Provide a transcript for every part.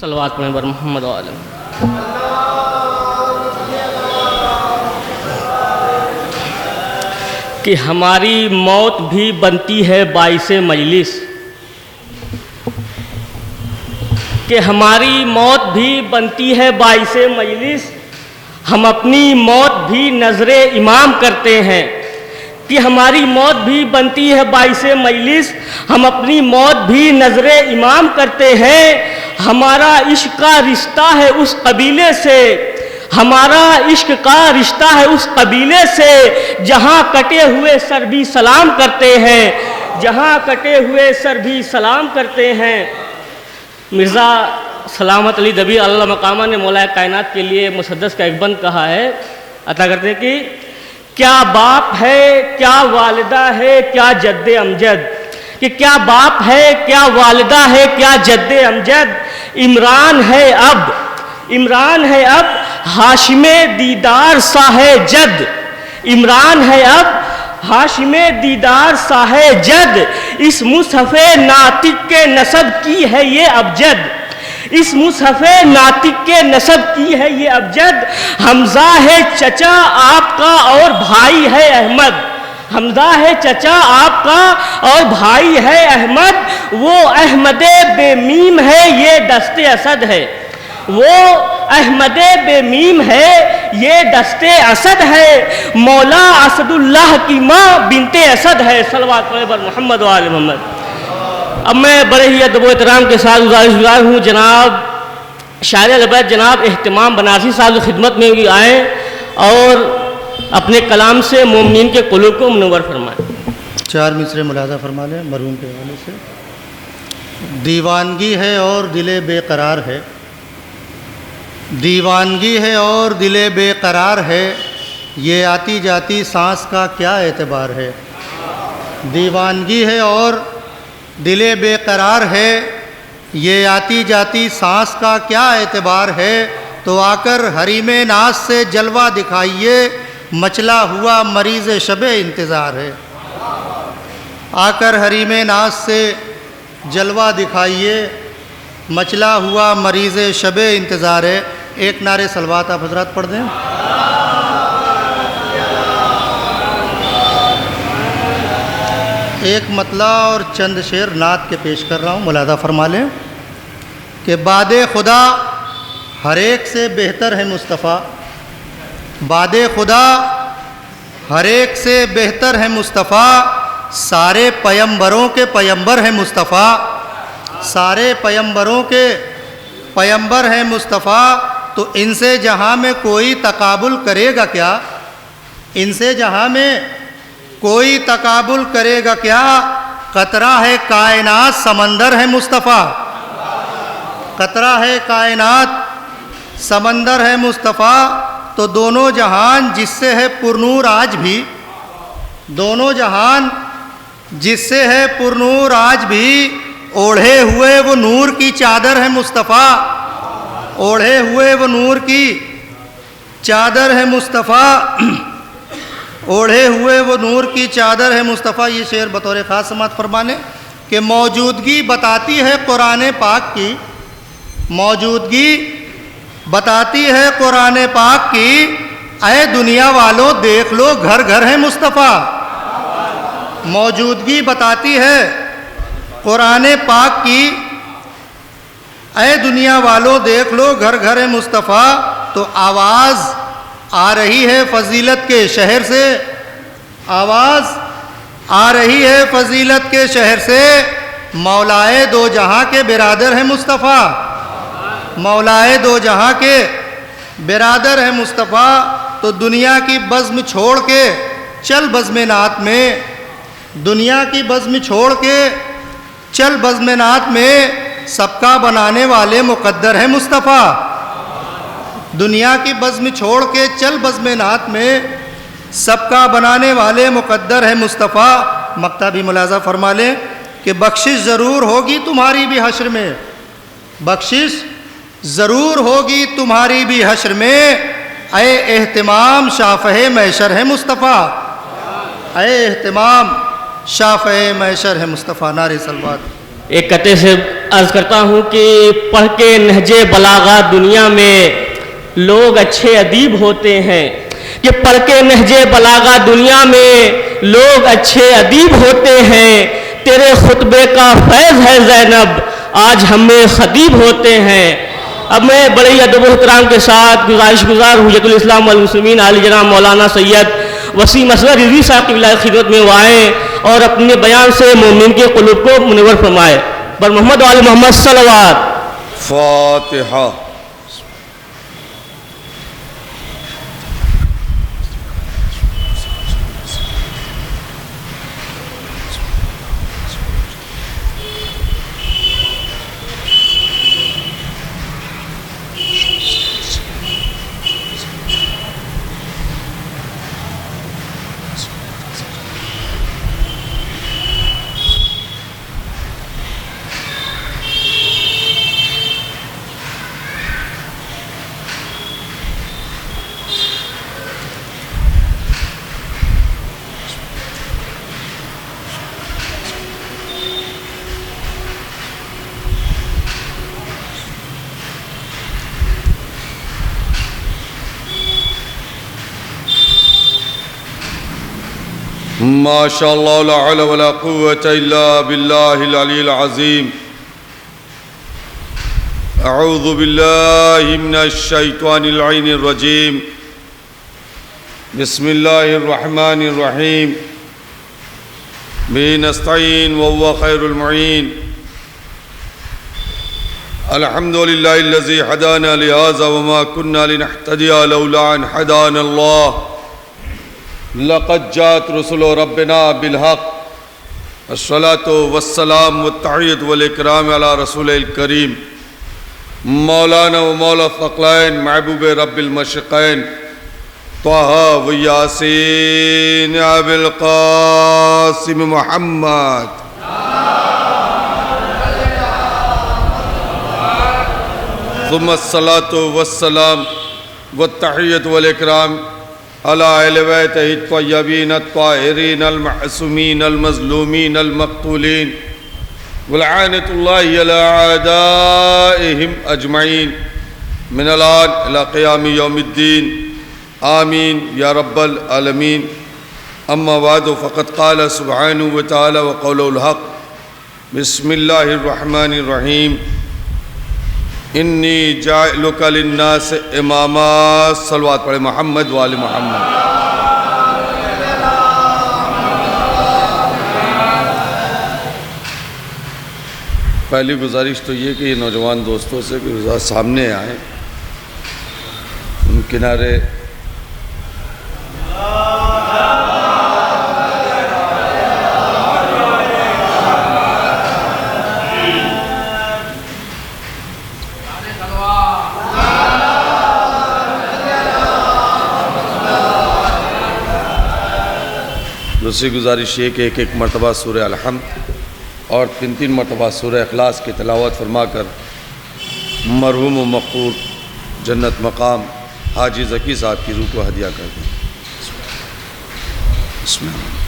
صلوات پڑھیں بر محمد وعلیہ. کہ ہماری موت بھی بنتی ہے باعث مجلس، کہ ہماری موت بھی بنتی ہے باعث مجلس، ہم اپنی موت بھی نظر امام کرتے ہیں. کہ ہماری موت بھی بنتی ہے باعث مجلس، ہم اپنی موت بھی نظر امام کرتے ہیں. ہمارا عشق کا رشتہ ہے اس قبیلے سے، ہمارا عشق کا رشتہ ہے اس قبیلے سے، جہاں کٹے ہوئے سر بھی سلام کرتے ہیں، جہاں کٹے ہوئے سر بھی سلام کرتے ہیں. مرزا سلامت علی دبیر اللہ مقامہ نے مولا کائنات کے لیے مسدس کا ایک بند کہا ہے، عطا کرتے ہیں کہ کیا باپ ہے کیا والدہ ہے کیا جد امجد، کہ کیا باپ ہے کیا والدہ ہے کیا جد امجد. عمران ہے اب ہاشم دیدار ساہ جد، عمران ہے اب ہاشم دیدار ساہ جد. اس مصحف ناطق کے نسب کی ہے یہ ابجد، اس مصحف ناطق کے نسب کی ہے یہ ابجد. حمزہ ہے چچا آپ کا اور بھائی ہے احمد، حمزہ ہے چچا آپ کا اور بھائی ہے احمد. وہ احمد بے میم ہے یہ دست اسد ہے، وہ احمد بے میم ہے یہ دست اسد ہے. مولا اسد اللہ کی ماں بنت اسد ہے. صلوات پر محمد و آل محمد. اب میں بڑے ہی ادب و احترام کے ساتھ گزارش ہوں جناب شاعر اہل بیت جناب اہتمام بنارسی صاحب خدمت میں بھی آئیں اور اپنے کلام سے مومنین کے قلوب کو منور فرمائیں. 4 مصرے ملاحظہ فرما لیں مرحوم کے حوالے سے. دیوانگی ہے اور دل بے قرار ہے، دیوانگی ہے اور دل بے قرار ہے، یہ آتی جاتی سانس کا کیا اعتبار ہے. دیوانگی ہے اور دل بے قرار ہے، یہ آتی جاتی سانس کا کیا اعتبار ہے. تو آ کر حریم ناز سے جلوہ دکھائیے، مچلا ہوا مریض شب انتظار ہے. آ کر حریم ناز سے جلوہ دکھائیے، مچلا ہوا مریض شب انتظار ہے. ایک نعرے صلوات آپ حضرات پڑھ دیں. ایک مطلع اور چند شعر نعت کے پیش کر رہا ہوں، ملاحظہ فرما لیں کہ باد خدا ہر ایک سے بہتر ہے مصطفیٰ، باد خدا ہر ایک سے بہتر ہے مصطفیٰ، سارے پیمبروں کے پیمبر ہے مصطفیٰ، سارے پیمبروں کے پیمبر ہے مصطفیٰ. تو ان سے جہاں میں کوئی تقابل کرے گا کیا، ان سے جہاں میں کوئی تقابل کرے گا کیا. قطرہ ہے کائنات سمندر ہے مصطفیٰ، قطرہ ہے کائنات سمندر ہے مصطفیٰ. تو دونوں جہان جس سے ہے پرنور آج بھی، دونوں جہان جس سے ہے پرنور آج بھی، اوڑھے ہوئے وہ نور کی چادر ہے مصطفیٰ، اوڑھے ہوئے وہ نور کی چادر ہے مصطفیٰ، اوڑھے ہوئے وہ نور کی چادر ہے مصطفیٰ. یہ شعر بطور خاص سماعت فرمانے کہ موجودگی بتاتی ہے قرآن پاک کی، موجودگی بتاتی ہے قرآن پاک کی، اے دنیا والوں دیکھ لو گھر گھر ہے مصطفیٰ. موجودگی بتاتی ہے قرآن پاک کی، اے دنیا والوں دیکھ لو گھر گھر ہے مصطفیٰ. تو آواز آ رہی ہے فضیلت کے شہر سے، آواز آ رہی ہے فضیلت کے شہر سے، مولائے دو جہاں کے برادر ہے مصطفیٰ، مولائے دو جہاں کے برادر ہے مصطفیٰ. تو دنیا کی بزم چھوڑ کے چل بزم نعت میں، دنیا کی بزم چھوڑ کے چل بزم نعت میں، سب کا بنانے والے مقدر ہے مصطفیٰ. دنیا کی بزم چھوڑ کے چل بزم نعت میں، سب کا بنانے والے مقدر ہے مصطفیٰ. مقطع بھی ملاحظہ فرما لیں کہ بخشش ضرور ہوگی تمہاری بھی حشر میں، بخشش ضرور ہوگی تمہاری بھی حشر میں، اے اہتمام شافع محشر ہے مصطفیٰ، اے اہتمام شافع محشر ہے مصطفیٰ. نعرہ صلوات. ایک قطعے سے عرض کرتا ہوں کہ پڑھ کے نہج بلاغہ دنیا میں لوگ اچھے ادیب ہوتے ہیں، کہ پڑھ کے نہج بلاغہ دنیا میں لوگ اچھے ادیب ہوتے ہیں، تیرے خطبے کا فیض ہے زینب آج ہمیں خطیب ہوتے ہیں۔ اب میں بڑے ہی ادب و احترام کے ساتھ گزارش گزار حجت الاسلام والمسلمین عالی جناب مولانا سید وسیم اصغر رضوی صاحب کی ولایت خدمت میں وہ آئیں اور اپنے بیان سے مومنین کے قلوب کو منور فرمائے۔ بر محمد و آل محمد صلوات۔ فاتحہ۔ ما شاء اللہ لا حول ولا قوة الا باللہ العلی العظیم۔ اعوذ باللہ من الشیطان اللعین الرجیم۔ بسم اللہ الرحمن الرحیم۔ بہ نستعین وهو خیر المعین۔ الحمد للہ الذی ہدانا لہذا وما كنا لنہتدی لولا ان ہدانا اللہ۔ لقد جاءت رسل ربنا بالحق۔ الصلاة والسلام والتحیۃ والاکرام علی رسول الکریم مولانا و مولا الثقلین محبوب رب المشرقین طہ و یاسین ابی القاسم محمد۔ ثم الصلاة والسلام والتحیۃ والاکرام علی اہل بیتہ الطیبین الطاہرین المعصومین المظلومین المقتولین ولعنۃ اللہ علی اعدائہم اجمعین من الآن الی قیام یوم الدین آمین یا رب العالمین۔ اما بعد فقد قال سبحانہ وتعالی وقولہ الحق۔ بسم اللہ الرحمن الرحیم۔ انی جاعلک للناس اماما۔ صلوات پڑھے محمد وآل محمد۔ پہلی گزارش تو یہ کہ یہ نوجوان دوستوں سے کہ سامنے آئیں، ان کنارے دوسری گزارش یہ کہ ایک ایک مرتبہ سورہ الحمد اور تین مرتبہ سورہ اخلاص کی تلاوت فرما کر مرحوم و مغفور جنت مقام حاجی ذکی صاحب کی روح کو ہدیہ کر دیں۔ بسم اللہ۔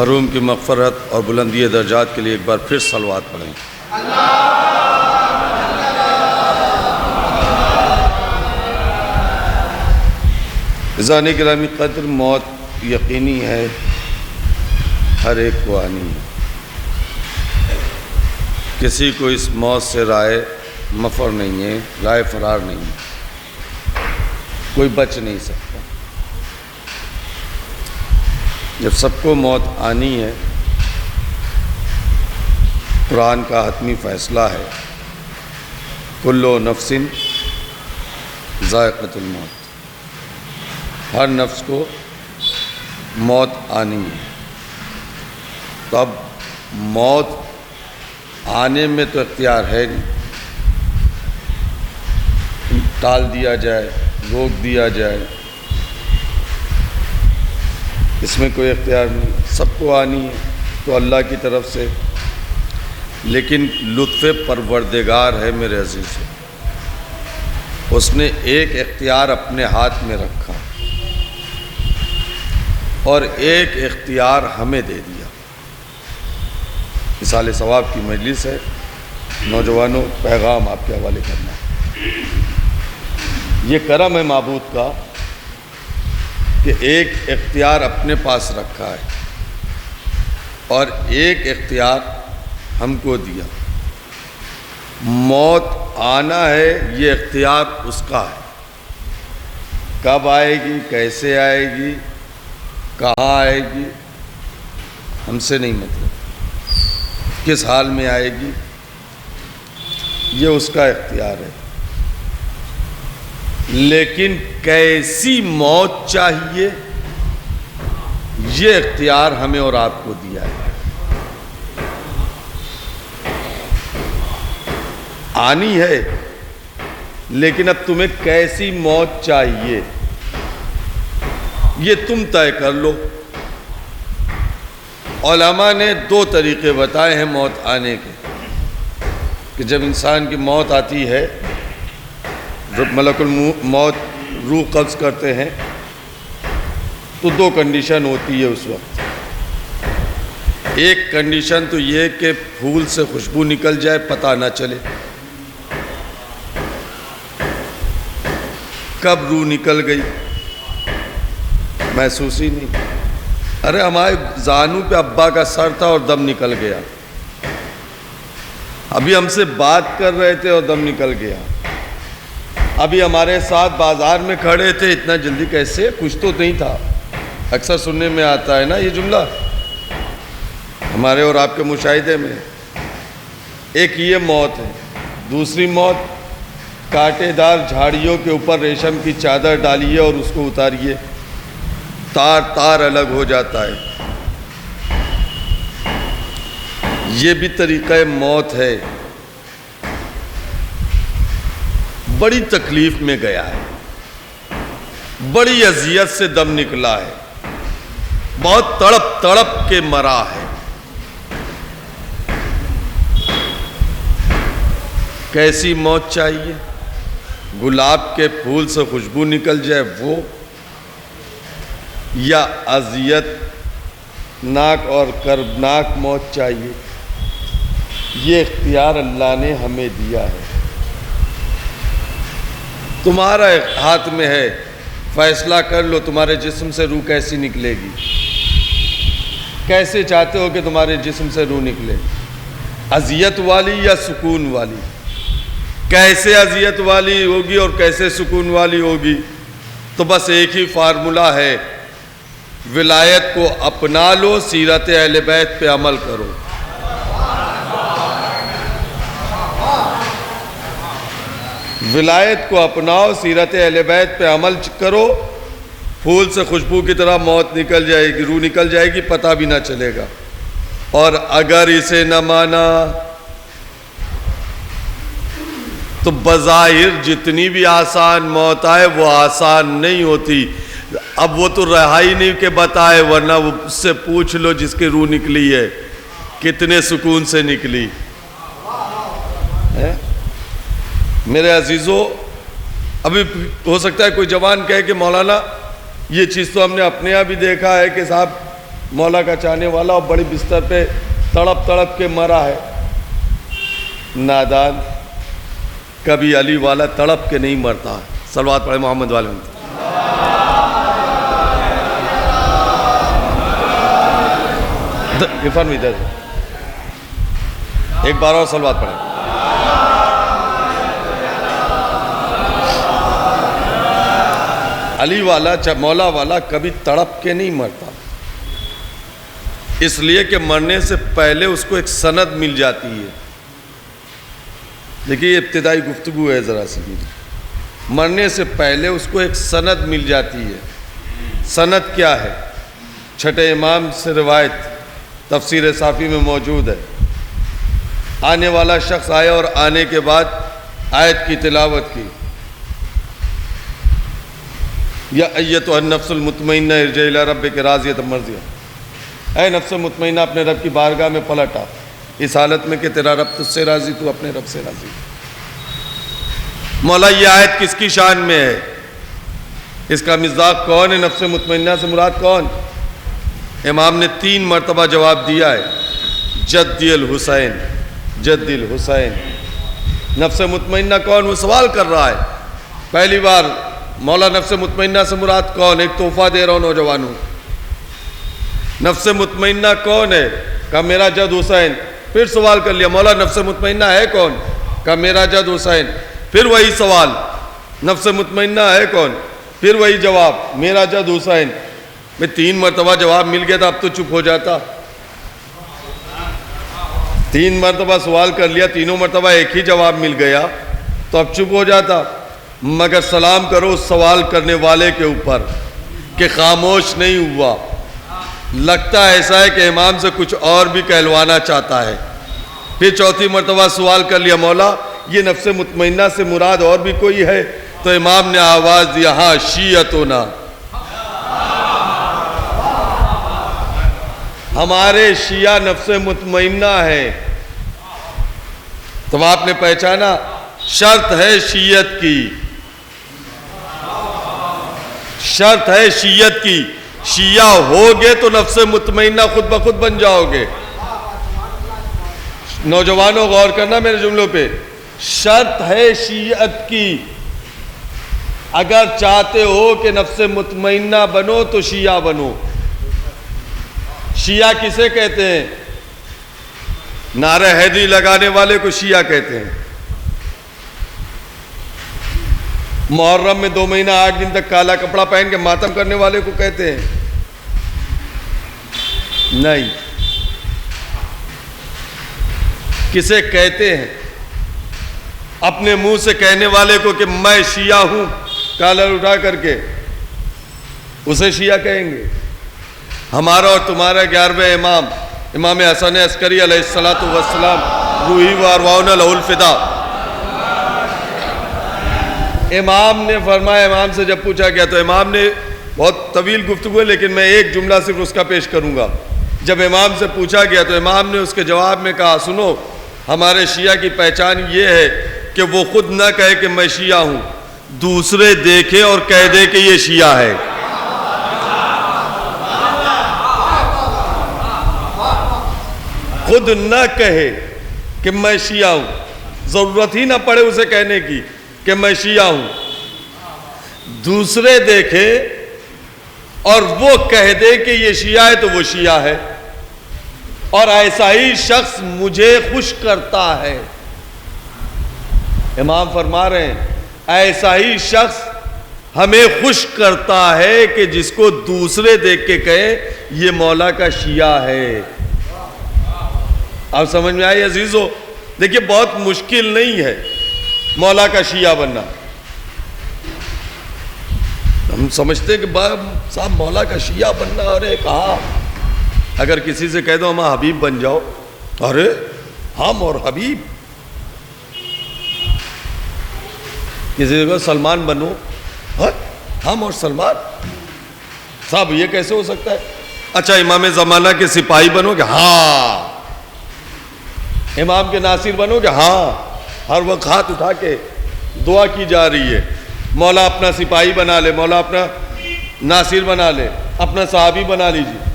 مرحوم کی مغفرت اور بلندی درجات کے لیے ایک بار پھر صلوات پڑھیں۔ عزیزان گرامی قدر، موت یقینی ہے، ہر ایک کو آنی ہے۔ کسی کو اس موت سے رائے مفر نہیں ہے، رائے فرار نہیں ہے، کوئی بچ نہیں سکتا۔ جب سب کو موت آنی ہے قرآن کا حتمی فیصلہ ہے، کل نفس ذائقۃ الموت، ہر نفس کو موت آنی ہے۔ تو اب موت آنے میں تو اختیار ہے نہیں، ٹال دیا جائے، روک دیا جائے، اس میں کوئی اختیار نہیں، سب کو آنی ہے تو اللہ کی طرف سے۔ لیکن لطف پروردگار ہے میرے عزیزو، اس نے ایک اختیار اپنے ہاتھ میں رکھا اور ایک اختیار ہمیں دے دیا۔ مثال ثواب کی مجلس ہے، نوجوانوں پیغام آپ کے حوالے کرنا ہے۔ یہ کرم ہے معبود کا کہ ایک اختیار اپنے پاس رکھا ہے اور ایک اختیار ہم کو دیا۔ موت آنا ہے، یہ اختیار اس کا ہے، کب آئے گی، کیسے آئے گی، کہاں آئے گی، ہم سے نہیں مطلب، کس حال میں آئے گی، یہ اس کا اختیار ہے۔ لیکن کیسی موت چاہیے، یہ اختیار ہمیں اور آپ کو دیا ہے۔ آنی ہے، لیکن اب تمہیں کیسی موت چاہیے یہ تم طے کر لو۔ علماء نے دو طریقے بتائے ہیں موت آنے کے، کہ جب انسان کی موت آتی ہے، جب ملک الموت روح قبض کرتے ہیں تو دو کنڈیشن ہوتی ہے اس وقت۔ ایک کنڈیشن تو یہ کہ پھول سے خوشبو نکل جائے، پتہ نہ چلے کب روح نکل گئی، محسوس ہی نہیں۔ ارے ہمارے زانو پہ ابا کا سر تھا اور دم نکل گیا، ابھی ہم سے بات کر رہے تھے اور دم نکل گیا، ابھی ہمارے ساتھ بازار میں کھڑے تھے، اتنا جلدی کیسے، کچھ تو نہیں تھا۔ اکثر سننے میں آتا ہے نا یہ جملہ ہمارے اور آپ کے مشاہدے میں۔ ایک یہ موت ہے۔ دوسری موت، کانٹے دار جھاڑیوں کے اوپر ریشم کی چادر ڈالیے اور اس کو اتاریے، تار تار الگ ہو جاتا ہے۔ یہ بھی طریقہ موت ہے۔ بڑی تکلیف میں گیا ہے، بڑی اذیت سے دم نکلا ہے، بہت تڑپ تڑپ کے مرا ہے۔ کیسی موت چاہیے؟ گلاب کے پھول سے خوشبو نکل جائے وہ، یا اذیت ناک اور کربناک موت چاہیے؟ یہ اختیار اللہ نے ہمیں دیا ہے، تمہارا ہاتھ میں ہے، فیصلہ کر لو تمہارے جسم سے روح کیسی نکلے گی، کیسے چاہتے ہو کہ تمہارے جسم سے روح نکلے، اذیت والی یا سکون والی؟ کیسے اذیت والی ہوگی اور کیسے سکون والی ہوگی؟ تو بس ایک ہی فارمولہ ہے، ولایت کو اپنا لو، سیرت اہل بیت پہ عمل کرو۔ ولایت کو اپناؤ، سیرت اہل بیت پہ عمل کرو، پھول سے خوشبو کی طرح موت نکل جائے گی، روح نکل جائے گی، پتہ بھی نہ چلے گا۔ اور اگر اسے نہ مانا تو بظاہر جتنی بھی آسان موت آئے وہ آسان نہیں ہوتی۔ اب وہ تو رہا ہی نہیں کہ بتائے، ورنہ وہ اس سے پوچھ لو جس کی روح نکلی ہے کتنے سکون سے نکلی ہے؟ میرے عزیزو، ابھی ہو سکتا ہے کوئی جوان کہے کہ مولانا یہ چیز تو ہم نے اپنے یہاں بھی دیکھا ہے کہ صاحب مولا کا چاہنے والا اور بڑی بستر پہ تڑپ تڑپ کے مرا ہے۔ نادان، کبھی علی والا تڑپ کے نہیں مرتا۔ صلوات پڑھے محمد والے۔ عرفان بھی دے ایک بار اور صلوات پڑھے۔ علی والا مولا والا کبھی تڑپ کے نہیں مرتا، اس لیے کہ مرنے سے پہلے اس کو ایک سند مل جاتی ہے. دیکھیے یہ ابتدائی گفتگو ہے ذرا سی. مرنے سے پہلے اس کو ایک سند مل جاتی ہے. سند کیا ہے؟ چھٹے امام سے روایت تفسیر صافی میں موجود ہے. آنے والا شخص آیا اور آنے کے بعد آیت کی تلاوت کی. یا ایتھا النفس المطمئنہ ارجعی الی ربک راضیۃ مرضیہ. اے نفس مطمئنہ اپنے رب کی بارگاہ میں پلٹ آ، اس حالت میں کہ تیرا رب تجھ سے راضی، تو اپنے رب سے راضی. مولا یہ آیت کس کی شان میں ہے؟ اس کا مصداق کون ہے؟ نفس مطمئنہ سے مراد کون؟ امام نے 3 مرتبہ جواب دیا ہے. جدی الحسین، جدی الحسین. نفس مطمئنہ کون؟ وہ سوال کر رہا ہے. پہلی بار مولا نفس مطمئنہ سے مراد کون؟ ایک تحفہ دے رہا ہوں نوجوانوں. نفس مطمئنہ کون ہے؟ کہا میرا جد حسین. پھر سوال کر لیا مولا نفس مطمئنہ ہے کون؟ کہا میرا جد حسین. پھر وہی سوال نفس مطمئنہ ہے کون؟ پھر وہی جواب میرا جد حسین. میں 3 مرتبہ جواب مل گیا تھا، اب تو چپ ہو جاتا. 3 مرتبہ سوال کر لیا، تینوں مرتبہ ایک ہی جواب مل گیا تو اب چپ ہو جاتا. مگر سلام کرو اس سوال کرنے والے کے اوپر کہ خاموش نہیں ہوا. لگتا ایسا ہے کہ امام سے کچھ اور بھی کہلوانا چاہتا ہے. پھر 4تھی مرتبہ سوال کر لیا مولا یہ نفس مطمئنہ سے مراد اور بھی کوئی ہے؟ تو امام نے آواز دیا ہاں شیعتنا، ہمارے شیعہ نفس مطمئنہ ہے. تو آپ نے پہچانا شرط ہے شیعت کی، شرط ہے شیعت کی. شیعہ ہوگے تو نفس مطمئنہ خود بخود بن جاؤ گے. نوجوانوں غور کرنا میرے جملوں پہ. شرط ہے شیعت کی. اگر چاہتے ہو کہ نفس مطمئنہ بنو تو شیعہ بنو. شیعہ کسے کہتے ہیں؟ نعرہ حیدری لگانے والے کو شیعہ کہتے ہیں. محرم میں 2 مہینہ 8 دن تک کالا کپڑا پہن کے ماتم کرنے والے کو کہتے ہیں؟ نہیں. کسے کہتے ہیں؟ اپنے منہ سے کہنے والے کو کہ میں شیعہ ہوں کالر اٹھا کر کے، اسے شیعہ کہیں گے. ہمارا اور تمہارا 11ویں امام امام حسن عسکری علیہ السلام روحی و ارواحنا لہ الفدا. امام نے فرمایا، امام سے جب پوچھا گیا تو امام نے بہت طویل گفتگو ہے لیکن میں ایک جملہ صرف اس کا پیش کروں گا. جب امام سے پوچھا گیا تو امام نے اس کے جواب میں کہا سنو، ہمارے شیعہ کی پہچان یہ ہے کہ وہ خود نہ کہے کہ میں شیعہ ہوں، دوسرے دیکھے اور کہہ دے کہ یہ شیعہ ہے. خود نہ کہے کہ میں شیعہ ہوں، ضرورت ہی نہ پڑے اسے کہنے کی کہ میں شیعہ ہوں، دوسرے دیکھے اور وہ کہہ دے کہ یہ شیعہ ہے تو وہ شیعہ ہے. اور ایسا ہی شخص مجھے خوش کرتا ہے. امام فرما رہے ہیں ایسا ہی شخص ہمیں خوش کرتا ہے کہ جس کو دوسرے دیکھ کے کہیں یہ مولا کا شیعہ ہے. آپ سمجھ میں آئی عزیزو؟ دیکھیے بہت مشکل نہیں ہے مولا کا شیعہ بننا. ہم سمجھتے کہ صاحب مولا کا شیعہ بننا، ارے کہا اگر کسی سے کہہ دو ہم حبیب بن جاؤ، ارے ہم اور حبیب. کسی سے کہو سلمان بنو، ہم اور سلمان، صاحب یہ کیسے ہو سکتا ہے؟ اچھا امام زمانہ کے سپاہی بنو گے؟ ہاں. امام کے ناصر بنو گے؟ ہاں. ہر وقت ہاتھ اٹھا کے دعا کی جا رہی ہے مولا اپنا سپاہی بنا لے، مولا اپنا ناصر بنا لے، اپنا صحابی بنا لیجیے.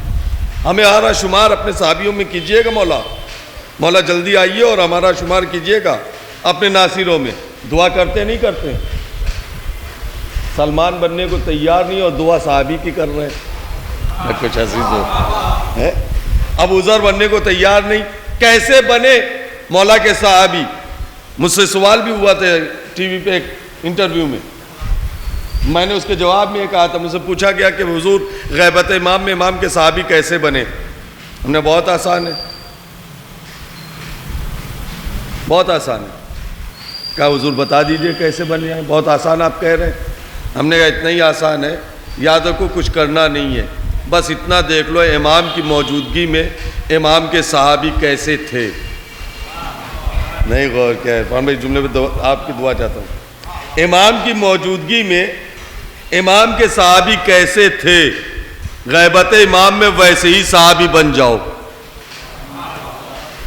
ہمیں ہمارا شمار اپنے صحابیوں میں کیجئے گا مولا. مولا جلدی آئیے اور ہمارا شمار کیجئے گا اپنے ناصروں میں. دعا کرتے نہیں کرتے؟ سلمان بننے کو تیار نہیں اور دعا صحابی کی کر رہے ہیں. کچھ عزیز ہو ابو ذر بننے کو تیار نہیں، کیسے بنے مولا کے صحابی؟ مجھ سے سوال بھی ہوا تھا ٹی وی پہ ایک انٹرویو میں، میں نے اس کے جواب میں یہ کہا تھا، مجھ سے پوچھا گیا کہ حضور غیبت امام میں امام کے صحابی کیسے بنے؟ ہم نے بہت آسان ہے، بہت آسان ہے. کہا حضور بتا دیجئے کیسے بنے ہیں. بہت آسان آپ کہہ رہے ہیں. ہم نے کہا اتنا ہی آسان ہے، یاد رکھو کچھ کرنا نہیں ہے، بس اتنا دیکھ لو امام کی موجودگی میں امام کے صحابی کیسے تھے. نہیں غور کیا ہے میں جملے پہ آپ کی دعا چاہتا ہوں. امام کی موجودگی میں امام کے صحابی کیسے تھے. غیبت امام میں ویسے ہی صحابی بن جاؤ،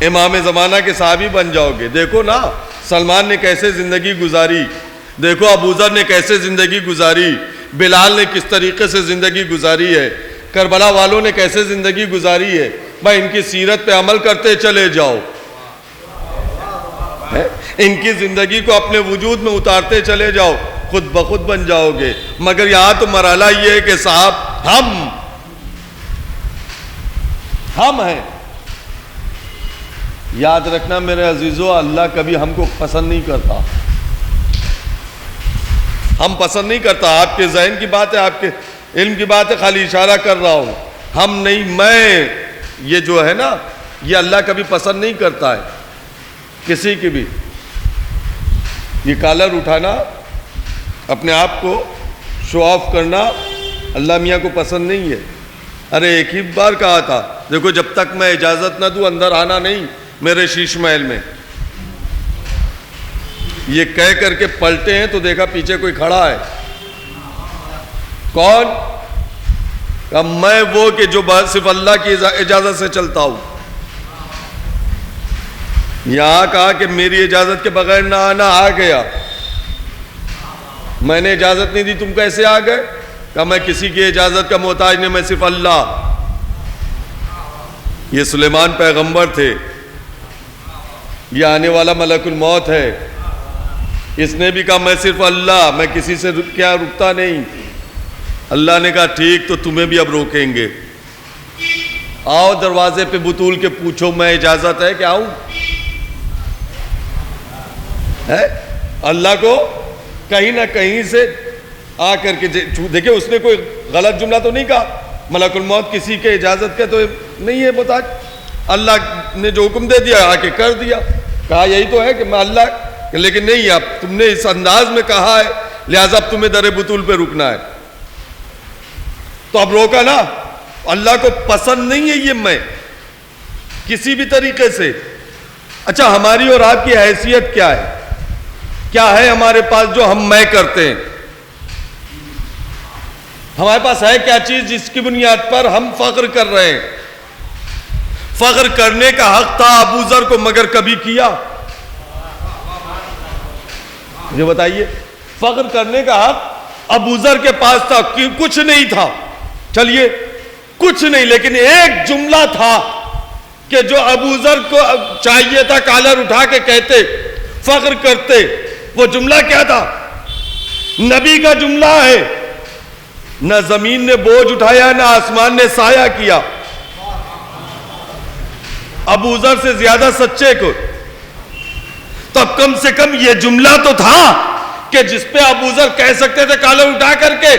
امام زمانہ کے صحابی بن جاؤ گے. دیکھو نا سلمان نے کیسے زندگی گزاری، دیکھو ابو ذر نے کیسے زندگی گزاری، بلال نے کس طریقے سے زندگی گزاری ہے، کربلا والوں نے کیسے زندگی گزاری ہے. بھائی ان کی سیرت پہ عمل کرتے چلے جاؤ، ان کی زندگی کو اپنے وجود میں اتارتے چلے جاؤ، خود بخود بن جاؤ گے. مگر یہاں تو مرحلہ یہ ہے کہ صاحب ہم ہیں. یاد رکھنا میرے عزیزو، اللہ کبھی ہم کو پسند نہیں کرتا، ہم پسند نہیں کرتا. آپ کے ذہن کی بات ہے، آپ کے علم کی بات ہے، خالی اشارہ کر رہا ہوں. ہم نہیں، میں یہ جو ہے نا یہ اللہ کبھی پسند نہیں کرتا ہے کسی کی بھی. یہ کالر اٹھانا، اپنے آپ کو شو آف کرنا اللہ میاں کو پسند نہیں ہے. ارے ایک ہی بار کہا تھا دیکھو جب تک میں اجازت نہ دوں اندر آنا نہیں میرے شیش محل میں. یہ کہہ کر کے پلٹے ہیں تو دیکھا پیچھے کوئی کھڑا ہے. کون؟ کہ میں وہ کہ جو صرف اللہ کی اجازت سے چلتا ہوں. یہاں کہا کہ میری اجازت کے بغیر نہ آنا، آ گیا. میں نے اجازت نہیں دی، تم کیسے آ گئے؟ کہ میں کسی کی اجازت کا محتاج نہیں، میں صرف اللہ. یہ سلیمان پیغمبر تھے، یہ آنے والا ملک الموت ہے. اس نے بھی کہا میں صرف اللہ، میں کسی سے کیا رکتا نہیں. اللہ نے کہا ٹھیک تو تمہیں بھی اب روکیں گے. آؤ دروازے پہ بطول کے پوچھو میں اجازت ہے کہ آؤں. ہے اللہ کو کہیں نہ کہیں سے آ کر کے دیکھیں اس نے کوئی غلط جملہ تو نہیں کہا. ملک الموت کسی کے اجازت کا تو نہیں ہے محتاج. اللہ نے جو حکم دے دیا آ کے کر دیا. کہا یہی تو ہے کہ میں اللہ، لیکن نہیں اب تم نے اس انداز میں کہا ہے لہٰذا اب تمہیں در بطول پہ رکنا ہے. تو اب روکا نا. اللہ کو پسند نہیں ہے یہ میں کسی بھی طریقے سے. اچھا ہماری اور آپ کی حیثیت کیا ہے؟ کیا ہے ہمارے پاس جو ہم میں کرتے ہیں؟ ہمارے پاس ہے کیا چیز جس کی بنیاد پر ہم فخر کر رہے ہیں؟ فخر کرنے کا حق تھا ابو ذر کو مگر کبھی کیا؟ مجھے بتائیے. فخر کرنے کا حق ابو ذر کے پاس تھا، کچھ نہیں تھا. چلیے کچھ نہیں، لیکن ایک جملہ تھا کہ جو ابو ذر کو چاہیے تھا کالر اٹھا کے کہتے، فخر کرتے. وہ جملہ کیا تھا؟ نبی کا جملہ ہے. نہ زمین نے بوجھ اٹھایا نہ آسمان نے سایہ کیا. ابو ذر سے زیادہ سچے کو. تو اب کم سے کم یہ جملہ تو تھا کہ جس پہ ابو ذر کہہ سکتے تھے کالر اٹھا کر کے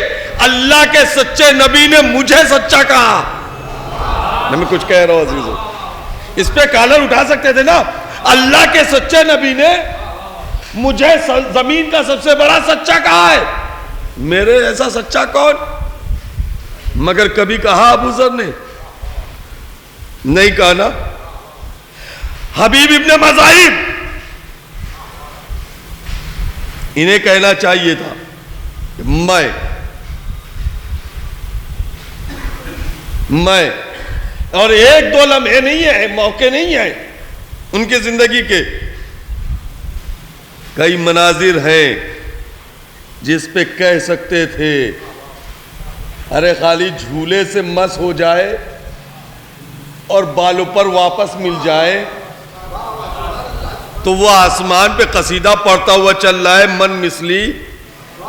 اللہ کے سچے نبی نے مجھے سچا کہا. میں کچھ کہہ رہا ہوں عزیزو، اس پہ کالر اٹھا سکتے تھے نا. اللہ کے سچے نبی نے مجھے زمین کا سب سے بڑا سچا کہا ہے. میرے ایسا سچا کون؟ مگر کبھی کہا ابو ذر نے؟ نہیں کہا نا. حبیب ابن مذاہب انہیں کہنا چاہیے تھا کہ میں اور ایک دو لمحے نہیں ہے، موقع نہیں ہے ان کی زندگی کے. کئی مناظر ہیں جس پہ کہہ سکتے تھے ارے خالی جھولے سے مس ہو جائے اور بالوں پر واپس مل جائے تو وہ آسمان پہ قصیدہ پڑھتا ہوا چل رہا ہے، من مثلی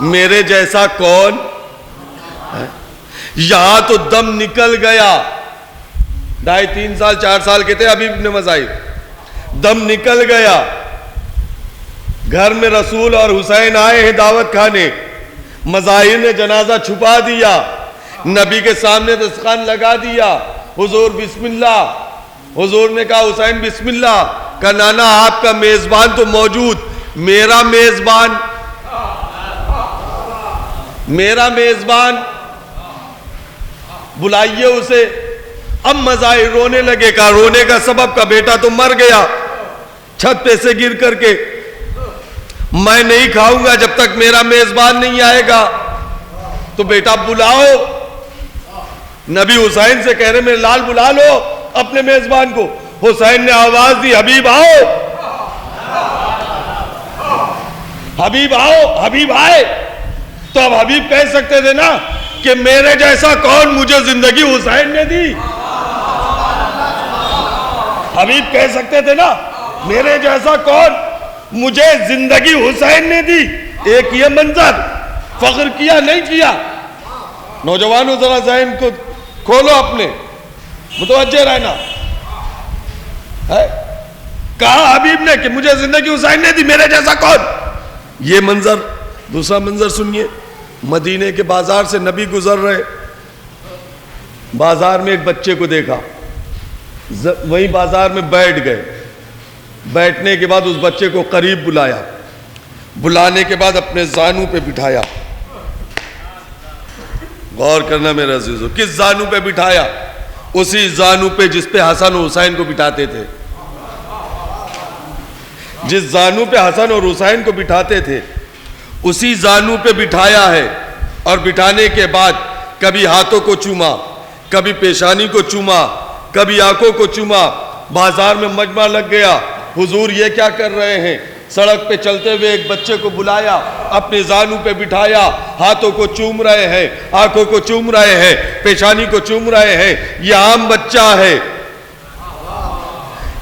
میرے جیسا کون. یہاں تو دم نکل گیا. 2.5 3 سال 4 سال کے تھے حبیب ابن مذاہب. دم نکل گیا. گھر میں رسول اور حسین آئے ہیں دعوت کھانے. مظاہر نے جنازہ چھپا دیا، نبی کے سامنے دسترخوان لگا دیا. حضور بسم اللہ. حضور نے کہا حسین بسم اللہ. کہا نانا آپ کا میزبان تو موجود, میرا میزبان بلائیے اسے. اب مظاہر رونے لگے. کہا رونے کا سبب کا بیٹا تو مر گیا چھت پہ سے گر کر کے, میں نہیں کھاؤں گا جب تک میرا میزبان نہیں آئے گا. تو بیٹا بلاؤ. نبی حسین سے کہہ رہے میرے لال بلا لو اپنے میزبان کو. حسین نے آواز دی حبیب آؤ, حبیب آؤ. حبیب آئے تو اب حبیب کہہ سکتے تھے نا کہ میرے جیسا کون مجھے زندگی حسین نے دی. حبیب کہہ سکتے تھے نا میرے جیسا کون مجھے زندگی حسین نے دی. ایک یہ منظر, فخر کیا نہیں کیا. نوجوانوں ذرا ذہن کو کھولو, اپنے متوجہ رہنا. کہا حبیب نے کہ مجھے زندگی حسین نے دی, میرے جیسا کون. یہ منظر. دوسرا منظر سنیے. مدینے کے بازار سے نبی گزر رہے, بازار میں ایک بچے کو دیکھا, وہی بازار میں بیٹھ گئے. بیٹھنے کے بعد اس بچے کو قریب بلایا, بلانے کے بعد اپنے زانو پہ بٹھایا. غور کرنا میرے عزیزو, کس زانو پہ بٹھایا؟ اسی زانو پہ جس پہ حسن و حسین کو بٹھاتے تھے. جس زانو پہ حسن اور حسین کو بٹھاتے تھے اسی زانو پہ بٹھایا ہے. اور بٹھانے کے بعد کبھی ہاتھوں کو چوما, کبھی پیشانی کو چوما, کبھی آنکھوں کو چوما. بازار میں مجمع لگ گیا, حضور یہ کیا کر رہے ہیں؟ سڑک پہ چلتے ہوئے ایک بچے کو بلایا, اپنے زانو پہ بٹھایا, ہاتھوں کو چوم رہے ہیں, آنکھوں کو چوم رہے ہیں, پیشانی کو چوم رہے ہیں. یہ عام بچہ ہے,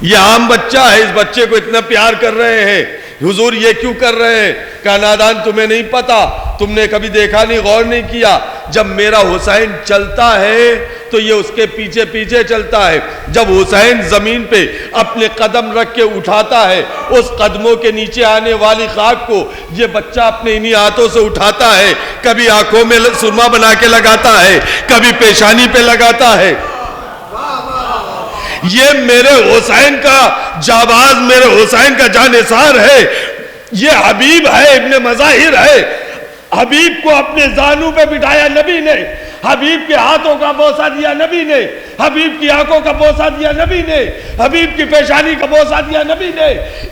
یہ عام بچہ ہے, اس بچے کو اتنا پیار کر رہے ہیں. حضور یہ کیوں کر رہے ہیں؟ کہا نادان تمہیں نہیں پتا, تم نے کبھی دیکھا نہیں, غور نہیں کیا. جب میرا حسین چلتا ہے تو یہ اس کے پیچھے پیچھے چلتا ہے. جب حسین زمین پہ اپنے قدم رکھ کے اٹھاتا ہے, اس قدموں کے نیچے آنے والی خاک کو یہ بچہ اپنے انہی ہاتھوں سے اٹھاتا ہے. کبھی آنکھوں میں سرما بنا کے لگاتا ہے, کبھی پیشانی پہ لگاتا ہے. یہ میرے حسین کا جاباز, میرے حسین کا جانثار ہے. یہ حبیب ہے, ابن مظاہر ہے. حبیب کو اپنے زانو پہ بٹھایا نبی نے, حبیب کے ہاتھوں کا بوسہ دیا نبی نے, حبیب کی آنکھوں کا بوسہ دیا نبی نے, حبیب کی پیشانی کا بوسہ دیا نبی نے.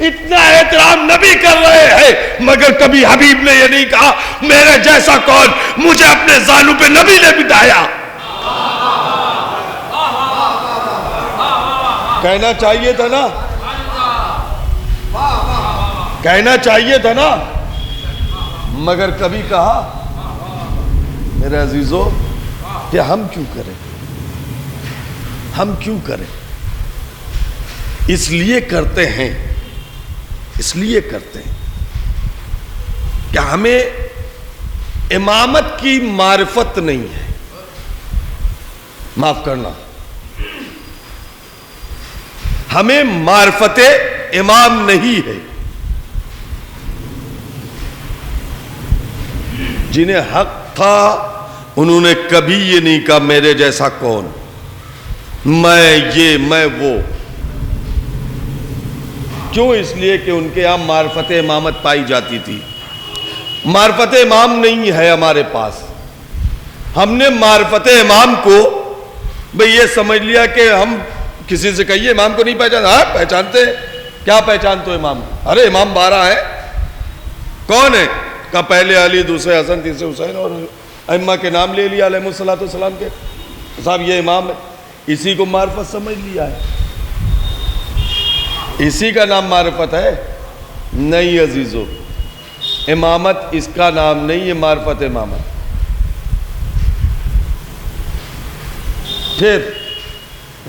اتنا احترام نبی کر رہے ہیں, مگر کبھی حبیب نے یہ نہیں کہا میرے جیسا کون مجھے اپنے زانو پہ نبی نے بٹھایا. کہنا چاہیے تھا نا, کہنا چاہیے تھا نا, مگر کبھی کہا. میرے عزیزو کہ ہم کیوں کریں, ہم کیوں کریں؟ اس لیے کرتے ہیں, اس لیے کرتے ہیں کہ ہمیں امامت کی معرفت نہیں ہے. معاف کرنا, ہمیں معرفت امام نہیں ہے. جنہیں حق تھا انہوں نے کبھی یہ نہیں کہا میرے جیسا کون, میں یہ میں وہ. کیوں؟ اس لیے کہ ان کے یہاں معرفت امامت پائی جاتی تھی. معرفت امام نہیں ہے ہمارے پاس. ہم نے معرفت امام کو بھئی یہ سمجھ لیا کہ ہم کسی سے کہیے امام کو نہیں پہچانتے. ہاں پہچانتے. کیا پہچانتے ہو امام کو؟ ارے امام 12 ہے. کون ہے؟ کہ پہلے علی, دوسرے حسن, تیسرے حسین, اور ائمہ کے نام لے لیا علیہ الصلوۃ والسلام کے, صاحب یہ امام ہے. اسی کو معرفت سمجھ لیا ہے, اسی کا نام معرفت ہے. نہیں عزیزو, امامت اس کا نام نہیں ہے, معرفت امامت. پھر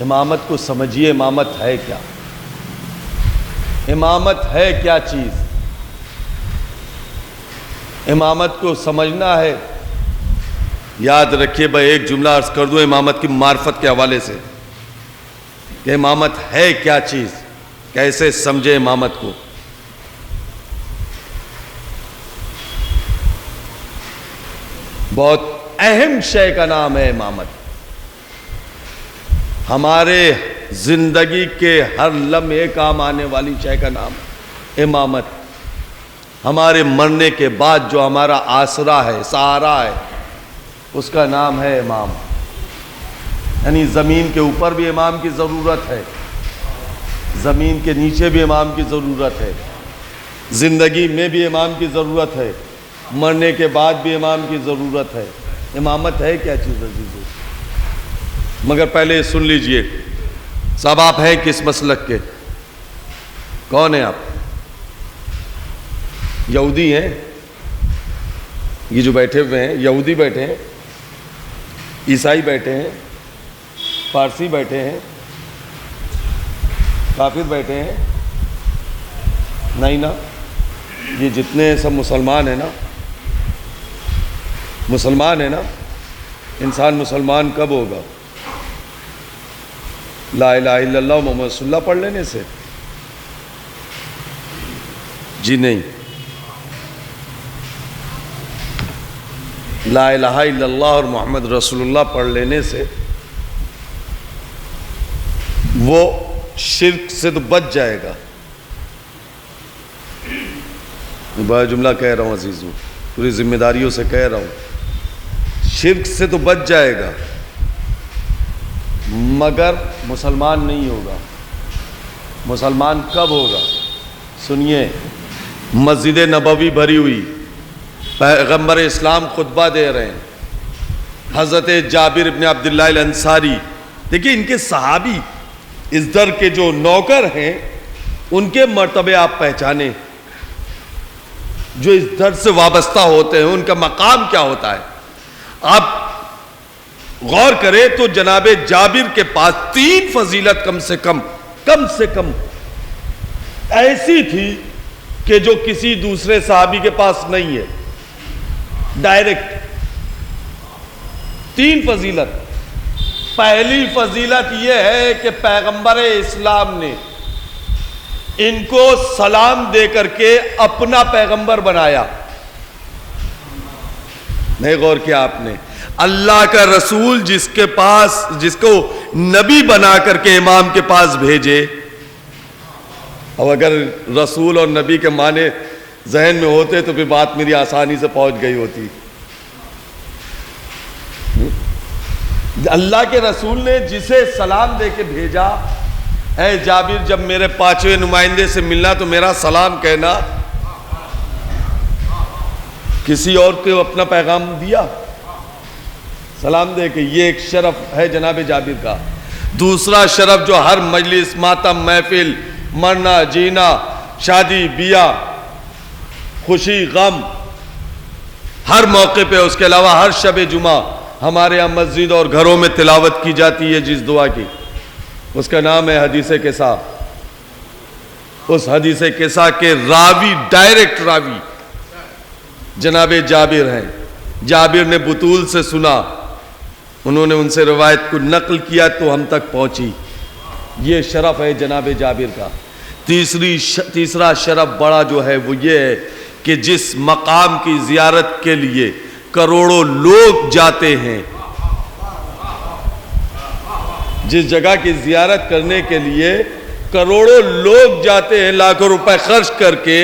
امامت کو سمجھیے, امامت ہے کیا, امامت ہے کیا چیز. امامت کو سمجھنا ہے. یاد رکھیے بھائی, ایک جملہ عرض کر دوں امامت کی معرفت کے حوالے سے کہ امامت ہے کیا چیز, کیسے سمجھے امامت کو. بہت اہم شے کا نام ہے امامت. ہمارے زندگی کے ہر لمحے کام آنے والی شے کا نام ہے امامت. ہمارے مرنے کے بعد جو ہمارا آسرا ہے، سہارا ہے، اس کا نام ہے امام. یعنی زمین کے اوپر بھی امام کی ضرورت ہے، زمین کے نیچے بھی امام کی ضرورت ہے، زندگی میں بھی امام کی ضرورت ہے، مرنے کے بعد بھی امام کی ضرورت ہے. امامت ہے کیا چیز عزیزو؟ مگر پہلے سن لیجئے صاحب، آپ ہیں کس مسلک کے؟ کون ہیں آپ؟ یہودی ہیں؟ یہ جو بیٹھے ہوئے ہیں یہودی بیٹھے ہیں، عیسائی بیٹھے ہیں، پارسی بیٹھے ہیں، کافر بیٹھے ہیں؟ نہیں نا، یہ جتنے سب مسلمان ہیں نا، مسلمان ہیں نا. انسان مسلمان کب ہوگا؟ لا الہ الا اللہ محمد رسول اللہ پڑھ لینے سے؟ جی نہیں. لا الہ الا اللہ اور محمد رسول اللہ پڑھ لینے سے وہ شرک سے تو بچ جائے گا. بڑا جملہ کہہ رہا ہوں عزیزو، پوری ذمہ داریوں سے کہہ رہا ہوں، شرک سے تو بچ جائے گا مگر مسلمان نہیں ہوگا. مسلمان کب ہوگا؟ سنیے، مسجد نبوی بھری ہوئی، پیغمبر اسلام خطبہ دے رہے ہیں، حضرت جابر ابن عبداللہ الانصاری، دیکھیے ان کے صحابی، اس در کے جو نوکر ہیں ان کے مرتبے آپ پہچانیں، جو اس در سے وابستہ ہوتے ہیں ان کا مقام کیا ہوتا ہے. آپ غور کریں تو جناب جابر کے پاس 3 فضیلت کم سے کم ایسی تھی کہ جو کسی دوسرے صحابی کے پاس نہیں ہے. ڈائریکٹ 3 فضیلت. پہلی فضیلت یہ ہے کہ پیغمبر اسلام نے ان کو سلام دے کر کے اپنا پیغمبر بنایا. نہیں غور کیا آپ نے؟ اللہ کا رسول جس کو نبی بنا کر کے امام کے پاس بھیجے، اور اگر رسول اور نبی کے معنی ذہن میں ہوتے تو پھر بات میری آسانی سے پہنچ گئی ہوتی. اللہ کے رسول نے جسے سلام دے کے بھیجا، اے جابر جب میرے 5ویں نمائندے سے ملنا تو میرا سلام کہنا. کسی اور کو اپنا پیغام دیا سلام دے کے، یہ ایک شرف ہے جناب جابر کا. دوسرا شرف جو ہر مجلس، ماتم، محفل، مرنا جینا، شادی بیاہ، خوشی غم، ہر موقع پہ، اس کے علاوہ ہر شب جمعہ ہمارے یہاں مسجد اور گھروں میں تلاوت کی جاتی ہے جس دعا کی، اس کا نام ہے حدیث قصہ. اس حدیث قصہ کے راوی، ڈائریکٹ راوی جناب جابر ہیں. جابر نے بطول سے سنا، انہوں نے ان سے روایت کو نقل کیا تو ہم تک پہنچی. یہ شرف ہے جناب جابر کا. تیسرا شرف بڑا جو ہے وہ یہ ہے کہ جس مقام کی زیارت کے لیے کروڑوں لوگ جاتے ہیں، جس جگہ کی زیارت کرنے کے لیے کروڑوں لوگ جاتے ہیں لاکھوں روپے خرچ کر کے،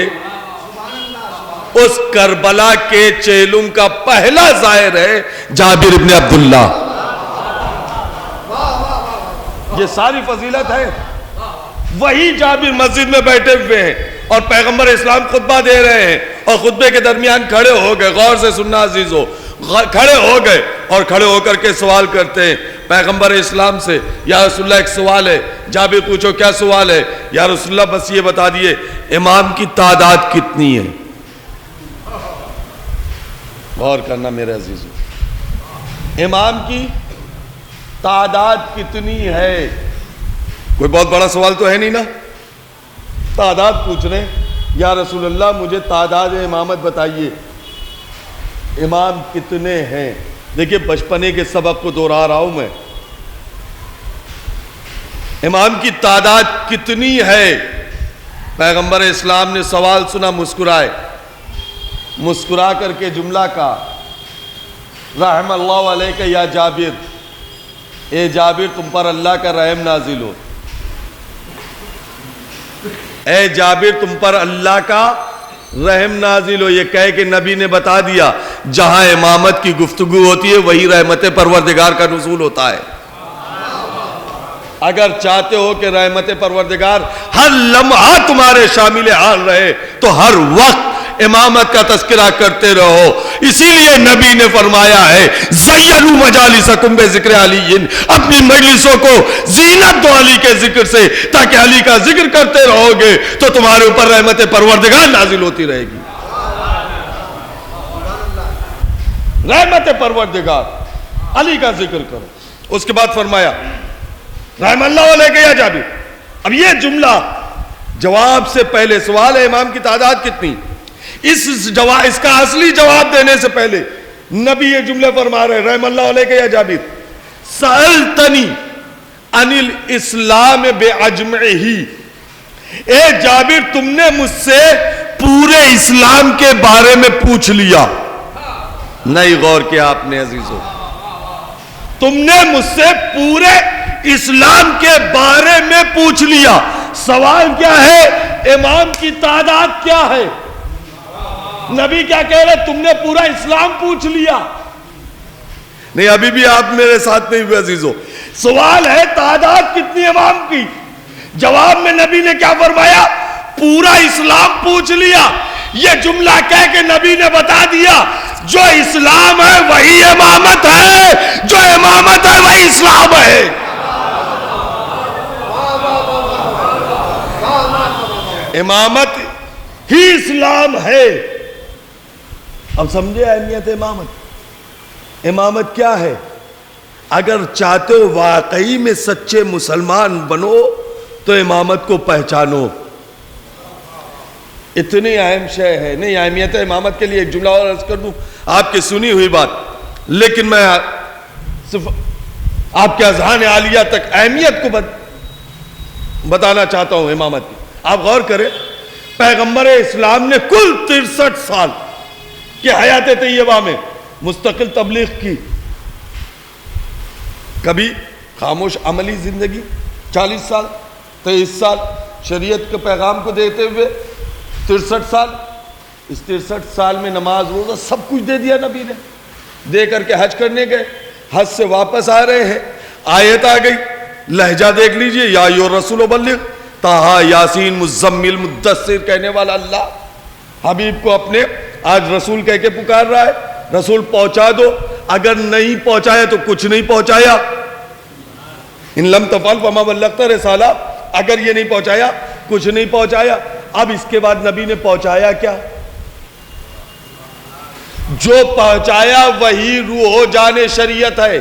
اس کربلا کے چہلم کا پہلا زائر ہے جابر ابن عبداللہ. یہ ساری فضیلت ہے. وہی جابر مسجد میں بیٹھے ہوئے ہیں اور پیغمبر اسلام خطبہ دے رہے ہیں، اور خطبے کے درمیان کھڑے ہو گئے. غور سے سننا عزیزو، کھڑے ہو گئے اور کھڑے ہو کر کے سوال کرتے ہیں پیغمبر اسلام سے، یا رسول اللہ ایک سوال ہے. جابر پوچھو کیا سوال ہے؟ یا رسول اللہ بس یہ بتا دیے امام کی تعداد کتنی ہے. غور کرنا میرے عزیزو، امام کی تعداد کتنی ہے؟ کوئی بہت بڑا سوال تو ہے نہیں نا. تعداد پوچھ رہے ہیں، یا رسول اللہ مجھے تعداد امامت بتائیے، امام کتنے ہیں؟ دیکھیے بچپنے کے سبق کو دوہرا رہا ہوں میں. امام کی تعداد کتنی ہے؟ پیغمبر اسلام نے سوال سنا، مسکرائے، مسکرا کر کے جملہ کا، رحم اللہ علیہ یا جابر، اے جابر تم پر اللہ کا رحم نازل ہو، اے جابر تم پر اللہ کا رحم نازل ہو. یہ کہہ کہ نبی نے بتا دیا جہاں امامت کی گفتگو ہوتی ہے وہی رحمت پروردگار کا نزول ہوتا ہے. اگر چاہتے ہو کہ رحمت پروردگار ہر لمحہ تمہارے شامل حال رہے تو ہر وقت امامت کا تذکرہ کرتے رہو. اسی لیے نبی نے فرمایا ہے زینوا مجالسکم بذکر علی، اپنی مجلسوں کو زینت دو علی کے ذکر سے، تاکہ علی کا ذکر کرتے رہو گے تو تمہارے اوپر رحمت پروردگار نازل ہوتی رہے گی. رحمت پروردگار، علی کا ذکر کرو. اس کے بعد فرمایا رحم اللہ علیہ یا جابر. اب یہ جملہ جواب سے پہلے سوال ہے امام کی تعداد کتنی، اس کا اصلی جواب دینے سے پہلے نبی یہ جملے فرما رہے رحم اللہ علیہ یا جابر سألتنی عن الاسلام بعجمعہ. اے جابر تم نے مجھ سے پورے اسلام کے بارے میں پوچھ لیا. نہیں غور کیا آپ نے عزیزو، تم نے مجھ سے پورے اسلام کے بارے میں پوچھ لیا. سوال کیا ہے؟ امام کی تعداد کیا ہے؟ نبی کیا کہہ رہے تم نے پورا اسلام پوچھ لیا؟ نہیں، ابھی بھی آپ میرے ساتھ نہیں ہوئے عزیزو. سوال ہے تعداد کتنی امام کی. جواب میں نبی نے کیا فرمایا؟ پورا اسلام پوچھ لیا. یہ جملہ کہہ کے نبی نے بتا دیا جو اسلام ہے وہی امامت ہے، جو امامت ہے وہی اسلام ہے. امامت ہی اسلام ہے. اب سمجھے اہمیت امامت. امامت کیا ہے؟ اگر چاہتے ہو واقعی میں سچے مسلمان بنو تو امامت کو پہچانو. اتنی اہم شے ہے. نہیں، اہمیت امامت کے لیے ایک جملہ اور عرض کر دوں، آپ کی سنی ہوئی بات، لیکن میں صرف آپ کے اذہان عالیہ تک اہمیت کو بتانا چاہتا ہوں امامت کی. آپ غور کریں، پیغمبر اسلام نے کل 63 سال کی حیات طیبہ میں مستقل تبلیغ کی. کبھی خاموش عملی زندگی 40 سال 23 سال شریعت کے پیغام کو دیتے ہوئے 63 سال. اس 63 سال میں نماز روزہ سب کچھ دے دیا نبی نے. دے کر کے حج کرنے گئے، حج سے واپس آ رہے ہیں، آیت آ گئی. لہجہ دیکھ لیجئے، یا ایھا الرسول بلغ، طٰہٰ یاسین مزمل مدثر کہنے والا اللہ حبیب کو اپنے آج رسول کہہ کے پکار رہا ہے. رسول پہنچا دو. اگر نہیں پہنچایا تو کچھ نہیں پہنچایا. ان لم تفعل فما بلغت رسالہ، اگر یہ نہیں پہنچایا کچھ نہیں پہنچایا. اب اس کے بعد نبی نے پہنچایا کیا؟ جو پہنچایا وہی روح و جان شریعت ہے.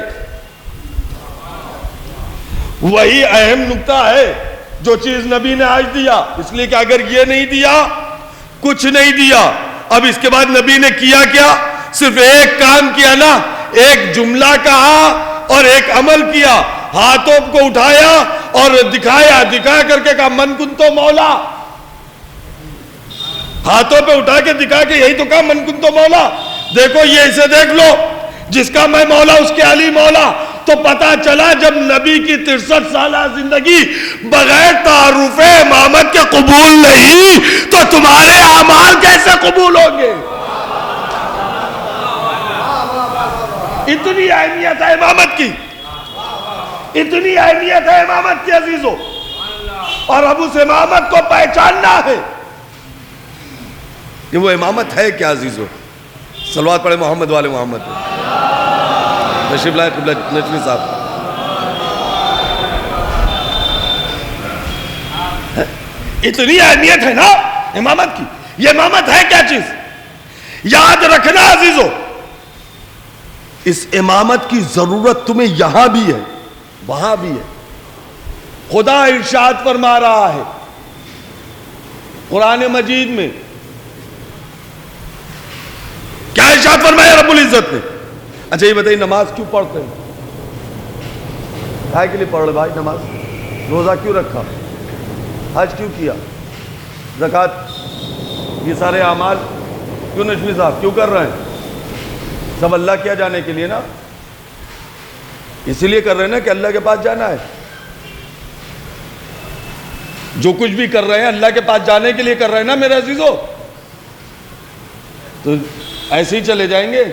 وہی اہم نکتہ ہے جو چیز نبی نے آج دیا. اس لیے کہ اگر یہ نہیں دیا کچھ نہیں دیا. اب اس کے بعد نبی نے کیا کیا؟ صرف ایک کام کیا نا، ایک جملہ کہا اور ایک عمل کیا. ہاتھوں کو اٹھایا اور دکھایا، دکھا کر کے کہا من کنتو مولا. ہاتھوں پہ اٹھا کے دکھا کے یہی تو کہا من کنتو مولا. دیکھو یہ اسے دیکھ لو، جس کا میں مولا اس کے علی مولا. تو پتا چلا جب نبی کی 63 سالہ زندگی بغیر تعارف امامت کے قبول نہیں تو تمہارے اعمال کیسے قبول ہوں گے؟ اتنی اہمیت ہے امامت کی، اتنی اہمیت ہے امامت کی عزیزوں. اور اب اس امامت کو پہچاننا ہے کہ وہ امامت ہے کیا عزیزوں. صلوات پڑھے محمد والے محمد. تشریف لائے قبلہ نجمی صاحب. اتنی اہمیت ہے نا امامت کی. یہ امامت ہے کیا چیز؟ یاد رکھنا عزیزو، اس امامت کی ضرورت تمہیں یہاں بھی ہے وہاں بھی ہے. خدا ارشاد فرما رہا ہے قرآن مجید میں. کیا ارشاد فرمایا رب العزت نے؟ اچھا یہ بتائیے نماز کیوں پڑھتے ہیں؟ کائے کے لیے پڑھ رہے بھائی نماز؟ روزہ کیوں رکھا؟ حج کیوں کیا؟ زکوٰۃ، یہ سارے اعمال کیوں نجمی صاحب کیوں کر رہے ہیں؟ سب اللہ کیا جانے کے لیے نا. اسی لیے کر رہے ہیں نا کہ اللہ کے پاس جانا ہے. جو کچھ بھی کر رہے ہیں اللہ کے پاس جانے کے لیے کر رہے ہیں نا میرے عزیزو. تو ایسے ہی چلے جائیں گے؟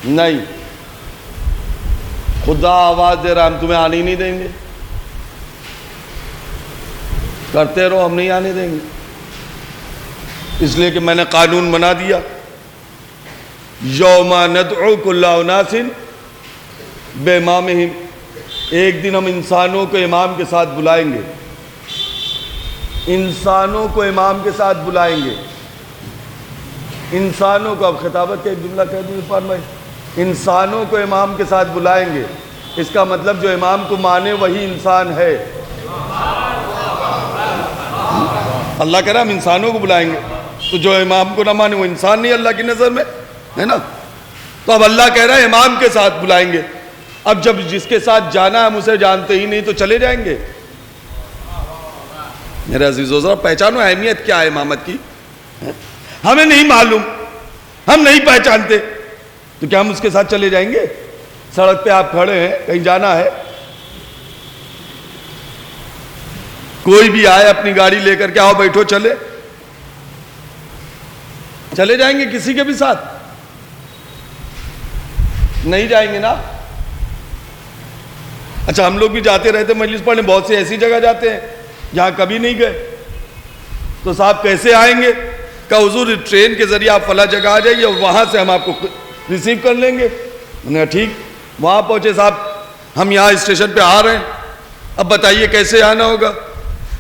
نہیں. خدا آواز دے رہا ہم تمہیں آنے ہی نہیں دیں گے. کرتے رہو، ہم نہیں آنے دیں گے. اس لیے کہ میں نے قانون بنا دیا، یوم ندعو کل اناس بامامہم. ایک دن ہم انسانوں کو امام کے ساتھ بلائیں گے. انسانوں کو امام کے ساتھ بلائیں گے. انسانوں کو، اب خطابت کا ایک جملہ کہہ دوں عرفان بھائی، انسانوں کو امام کے ساتھ بلائیں گے. اس کا مطلب جو امام کو مانے وہی انسان ہے. اللہ کہہ رہا ہم انسانوں کو بلائیں گے، تو جو امام کو نہ مانے وہ انسان نہیں اللہ کی نظر میں، ہے نا. تو اب اللہ کہہ رہا ہے امام کے ساتھ بلائیں گے. اب جب جس کے ساتھ جانا ہے ہم اسے جانتے ہی نہیں تو چلے جائیں گے؟ میرے عزیزو ذرا پہچانو اہمیت کیا ہے امامت کی. ہمیں نہیں معلوم، ہم نہیں پہچانتے، تو کیا ہم اس کے ساتھ چلے جائیں گے؟ سڑک پہ آپ کھڑے ہیں، کہیں جانا ہے، کوئی بھی آئے اپنی گاڑی لے کر کے، آؤ بیٹھو چلے جائیں گے کسی کے بھی ساتھ؟ نہیں جائیں گے نا. اچھا ہم لوگ بھی جاتے رہتے مجلس پڑھنے، بہت سی ایسی جگہ جاتے ہیں جہاں کبھی نہیں گئے، تو صاحب کیسے آئیں گے؟ کہ حضور ٹرین کے ذریعے آپ فلاں جگہ آ جائیے اور وہاں سے ہم آپ کو ریسیو کر لیں گے. میں نے کہا ٹھیک. وہاں پہنچے، صاحب ہم یہاں اسٹیشن پہ آ رہے ہیں، اب بتائیے کیسے آنا ہوگا؟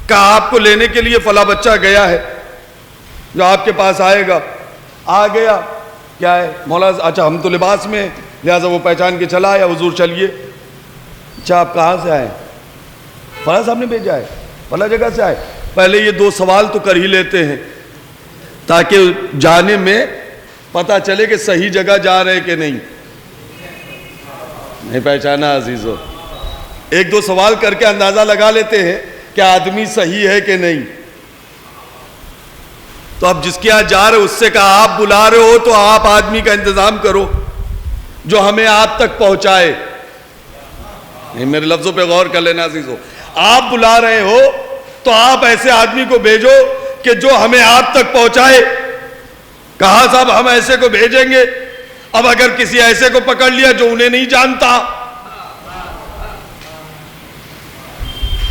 کہا آپ کو لینے کے لیے فلاں بچہ گیا ہے جو آپ کے پاس آئے گا. آ گیا، کیا ہے مولا؟ اچھا ہم تو لباس میں ہیں لہٰذا وہ پہچان کے چلا آیا، حضور چلیے. اچھا آپ کہاں سے آئے؟ فلاں صاحب نے بھیجا ہے، فلاں جگہ سے آئے. پہلے یہ 2 سوال تو کر ہی لیتے ہیں تاکہ جانے میں پتہ چلے کہ صحیح جگہ جا رہے کہ نہیں. نہیں پہچانا عزیزو؟ 1-2 سوال کر کے اندازہ لگا لیتے ہیں کہ آدمی صحیح ہے کہ نہیں. تو اب جس کے یہاں جا رہے اس سے کہا آپ بلا رہے ہو تو آپ آدمی کا انتظام کرو جو ہمیں آپ تک پہنچائے. نہیں میرے لفظوں پہ غور کر لینا عزیزو. آپ بلا رہے ہو تو آپ ایسے آدمی کو بھیجو کہ جو ہمیں آپ تک پہنچائے. کہا صاحب ہم ایسے کو بھیجیں گے. اب اگر کسی ایسے کو پکڑ لیا جو انہیں نہیں جانتا،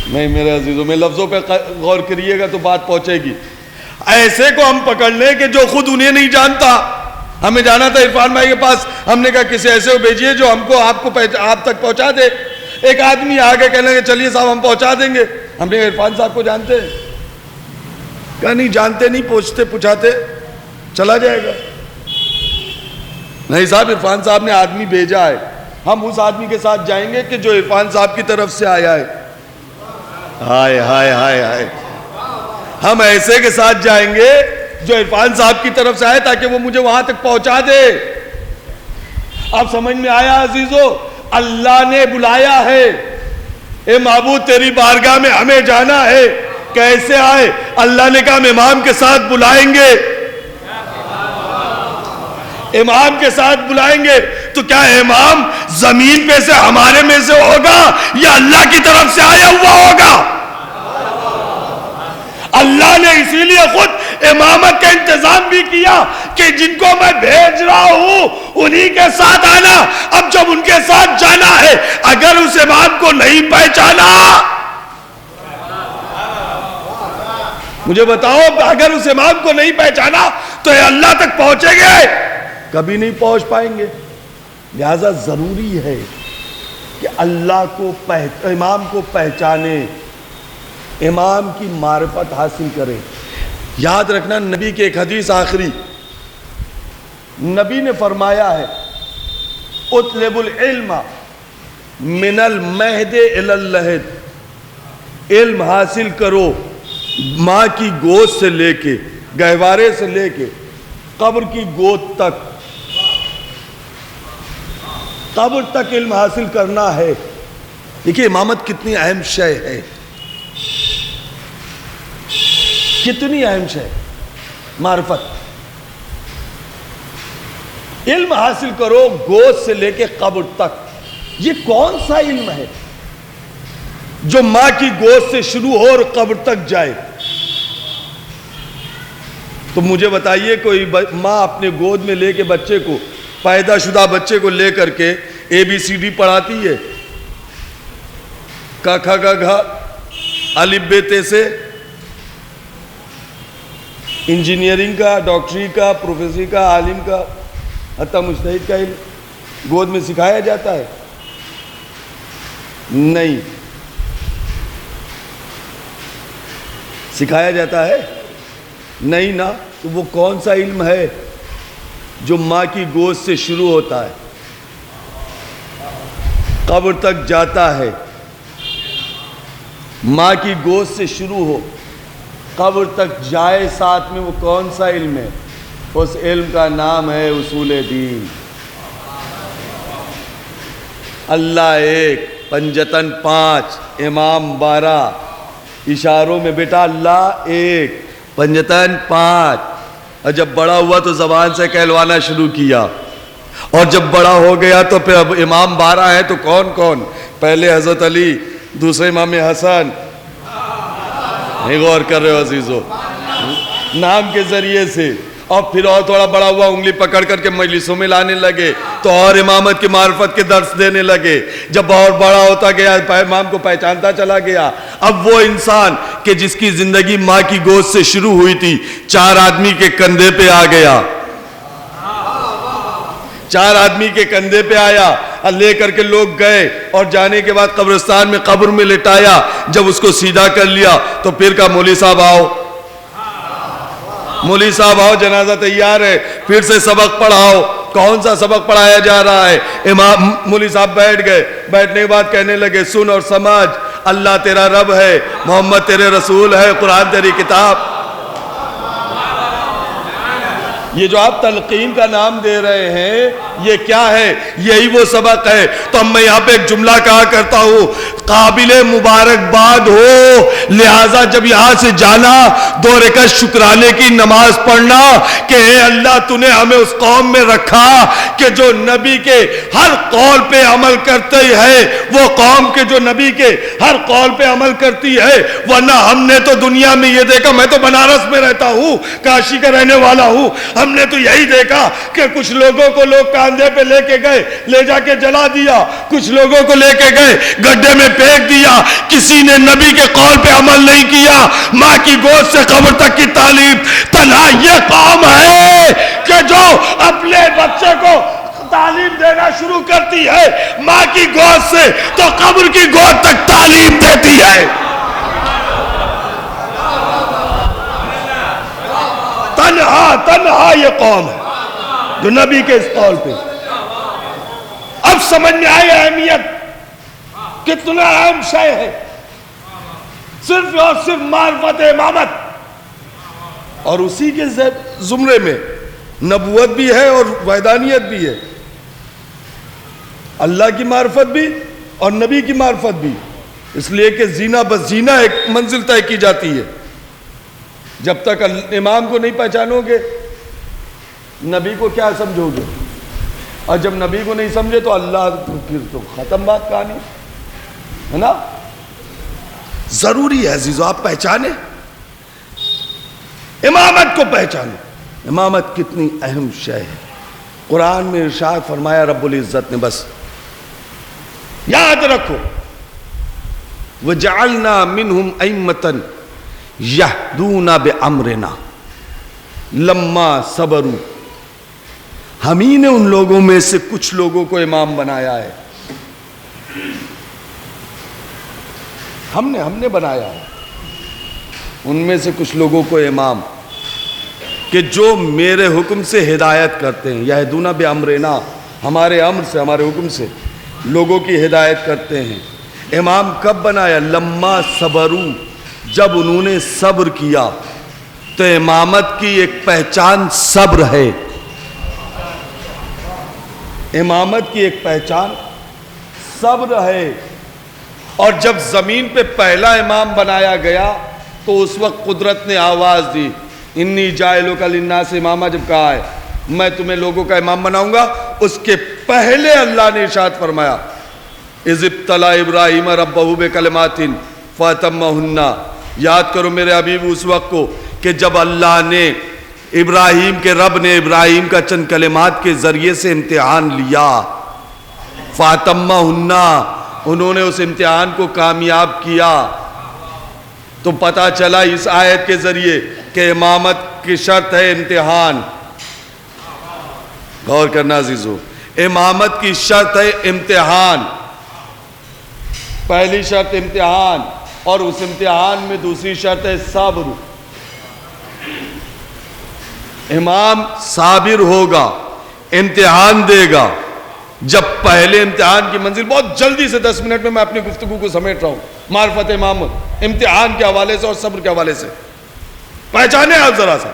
نہیں میرے عزیزوں میں لفظوں پہ غور کریے گا تو بات پہنچے گی. ایسے کو ہم پکڑ لیں کہ جو خود انہیں نہیں جانتا. ہمیں جانا تھا عرفان بھائی کے پاس، ہم نے کہا کسی ایسے کو بھیجیے جو ہم کو آپ تک پہنچا دے. ایک آدمی آگے کہنے لگے چلیے صاحب ہم پہنچا دیں گے. ہم نے کہا عرفان صاحب کو جانتے ہیں؟ کہا نہیں جانتے نہیں، پوچھاتے چلا جائے گا. نہیں صاحب عرفان صاحب نے آدمی بھیجا ہے، ہم اس آدمی کے ساتھ جائیں گے کہ جو عرفان صاحب کی طرف سے آیا ہے. ہائے ہائے ہائے ہائے، ہم ایسے کے ساتھ جائیں گے جو عرفان صاحب کی طرف سے آئے تاکہ وہ مجھے وہاں تک پہنچا دے. اب سمجھ میں آیا عزیزو؟ اللہ نے بلایا ہے، اے معبود تیری بارگاہ میں ہمیں جانا ہے. کیسے آئے؟ اللہ نے کہا ہم امام کے ساتھ بلائیں گے. امام کے ساتھ بلائیں گے. تو کیا امام زمین پہ سے ہمارے میں سے ہوگا یا اللہ کی طرف سے آیا ہوا ہوگا؟ اللہ نے اسی لیے خود امامت کا انتظام بھی کیا کہ جن کو میں بھیج رہا ہوں انہی کے ساتھ آنا. اب جب ان کے ساتھ جانا ہے، اگر اس امام کو نہیں پہچانا، مجھے بتاؤ اگر اس امام کو نہیں پہچانا تو یہ اللہ تک پہنچیں گے؟ کبھی نہیں پہنچ پائیں گے. لہذا ضروری ہے کہ اللہ کو امام کو پہچانے، امام کی معرفت حاصل کریں. یاد رکھنا نبی کی ایک حدیث آخری، نبی نے فرمایا ہے اطلب العلم من المہد الی اللحد. علم حاصل کرو ماں کی گود سے لے کے، گہوارے سے لے کے قبر کی گود تک، قبر تک علم حاصل کرنا ہے. دیکھیے امامت کتنی اہم شے ہے، کتنی اہم شے. معرفت، علم حاصل کرو گود سے لے کے قبر تک. یہ کون سا علم ہے جو ماں کی گود سے شروع ہو اور قبر تک جائے؟ تو مجھے بتائیے کوئی ماں اپنے گود میں لے کے بچے کو، پیدا شدہ بچے کو لے کر کے ABCD پڑھاتی ہے؟ ک کھ گ گھ الف ب ت سے انجینئرنگ کا، ڈاکٹری کا، پروفیسری کا، عالم کا، حتی مجتہد کا علم گود میں سکھایا جاتا ہے؟ نہیں سکھایا جاتا ہے، نہیں نا۔ تو وہ کون سا علم ہے جو ماں کی گود سے شروع ہوتا ہے، قبر تک جاتا ہے؟ ماں کی گود سے شروع ہو، قبر تک جائے، ساتھ میں وہ کون سا علم ہے؟ اس علم کا نام ہے اصول دین۔ اللہ ایک، پنجتن پانچ، امام 12، اشاروں میں بیٹا اللہ ایک، پنجتن پانچ۔ اور جب بڑا ہوا تو زبان سے کہلوانا شروع کیا، اور جب بڑا ہو گیا تو پھر اب امام 12 ہیں تو کون کون؟ پہلے حضرت علی، دوسرے امام حسن، نہیں غور کر رہے ہو عزیزو، نام کے ذریعے سے، اور پھر اور تھوڑا بڑا ہوا انگلی پکڑ کر کے مجلسوں میں لانے لگے تو اور امامت کی معرفت کے درس دینے لگے۔ جب اور بڑا ہوتا گیا امام کو پہچانتا چلا گیا۔ اب وہ انسان کہ جس کی زندگی ماں کی گود سے شروع ہوئی تھی، 4 آدمی کے کندھے پہ آ گیا، 4 آدمی کے کندھے پہ آیا، لے کر کے لوگ گئے، اور جانے کے بعد قبرستان میں قبر میں لٹایا۔ جب اس کو سیدھا کر لیا تو پھر کہا مولوی صاحب آؤ، مولوی صاحب آؤ، جنازہ تیار ہے، پھر سے سبق پڑھاؤ۔ کون سا سبق پڑھایا جا رہا ہے؟ امام مولوی صاحب بیٹھ گئے، بیٹھنے کے بعد کہنے لگے سن اور سمجھ، اللہ تیرا رب ہے، محمد تیرے رسول ہے، قرآن تیری کتاب۔ یہ جو آپ تلقین کا نام دے رہے ہیں یہ کیا ہے؟ یہی وہ سبق ہے۔ تو اب میں یہاں پہ ایک جملہ کہا کرتا ہوں، قابل مبارکباد ہو، لہٰذا جب یہاں سے جانا 2 رکعت شکرانے کی نماز پڑھنا کہ اے اللہ تو نے ہمیں اس قوم میں رکھا کہ جو نبی کے ہر قول پہ عمل کرتے ہے، وہ قوم کے جو نبی کے ہر قول پہ عمل کرتی ہے۔ ورنہ ہم نے تو دنیا میں یہ دیکھا، میں تو بنارس میں رہتا ہوں، کاشی کا رہنے والا ہوں، ہم نے تو یہی دیکھا کہ کچھ لوگوں کو لوگ کاندھے پہ لے کے گئے، لے جا کے جلا دیا، کچھ لوگوں کو لے کے گئے گڈھے میں پھینک دیا۔ کسی نے نبی کے قول پہ عمل نہیں کیا۔ ماں کی گود سے قبر تک کی تعلیم تنہا یہ قوم ہے کہ جو اپنے بچے کو تعلیم دینا شروع کرتی ہے ماں کی گود سے تو قبر کی گود تک تعلیم دیتی ہے۔ تنہا یہ قوم ہے جو نبی کے اس قول پہ۔ اب سمجھ میں آئی اہمیت، کتنا اہم شے ہے، صرف اور صرف معرفت امامت، اور اسی کے زمرے میں نبوت بھی ہے اور وحدانیت بھی ہے، اللہ کی معرفت بھی اور نبی کی معرفت بھی۔ اس لیے کہ زینہ بس زینہ ایک منزل طے کی جاتی ہے، جب تک امام کو نہیں پہچانو گے نبی کو کیا سمجھو گے، اور جب نبی کو نہیں سمجھے تو اللہ، پھر تو ختم بات کہانی ہے نا۔ ضروری ہے عزیزو آپ پہچانیں، امامت کو پہچانیں۔ امامت کتنی اہم شے ہے، قرآن میں ارشاد فرمایا رب العزت نے، بس یاد رکھو وَجَعَلْنَا مِنْهُمْ أَئِمَّةً يَهْدُونَ بِأَمْرِنَا لَمَّا صَبَرُوا۔ ہم ہی نے ان لوگوں میں سے کچھ لوگوں کو امام بنایا ہے، ہم نے بنایا ہے ان میں سے کچھ لوگوں کو امام، کہ جو میرے حکم سے ہدایت کرتے ہیں، یہدون بامرنا، ہمارے امر سے، ہمارے حکم سے لوگوں کی ہدایت کرتے ہیں۔ امام کب بنایا؟ لما صبروا، جب انہوں نے صبر کیا۔ تو امامت کی ایک پہچان صبر ہے، امامت کی ایک پہچان صبر ہے۔ اور جب زمین پہ پہلا امام بنایا گیا تو اس وقت قدرت نے آواز دی، انی جاعلک للناس اماما، جب کہا ہے میں تمہیں لوگوں کا امام بناؤں گا، اس کے پہلے اللہ نے ارشاد فرمایا اذ ابتلا ابراہیم ربہ بکلمات فاتمہن، یاد کرو میرے حبیب اس وقت کو کہ جب اللہ نے ابراہیم کے رب نے ابراہیم کا چند کلمات کے ذریعے سے امتحان لیا، فاتمہن، انہوں نے اس امتحان کو کامیاب کیا۔ تو پتہ چلا اس آیت کے ذریعے کہ امامت کی شرط ہے امتحان۔ غور کرنا عزیزو، امامت کی شرط ہے امتحان، پہلی شرط امتحان، اور اس امتحان میں دوسری شرط ہے صبر۔ امام صابر ہوگا، امتحان دے گا۔ جب پہلے امتحان کی منزل، بہت جلدی سے 10 منٹ میں اپنی گفتگو کو سمیٹ رہا ہوں، معرفت امامت امتحان کے حوالے سے اور صبر کے حوالے سے پہچانے آپ ذرا سا۔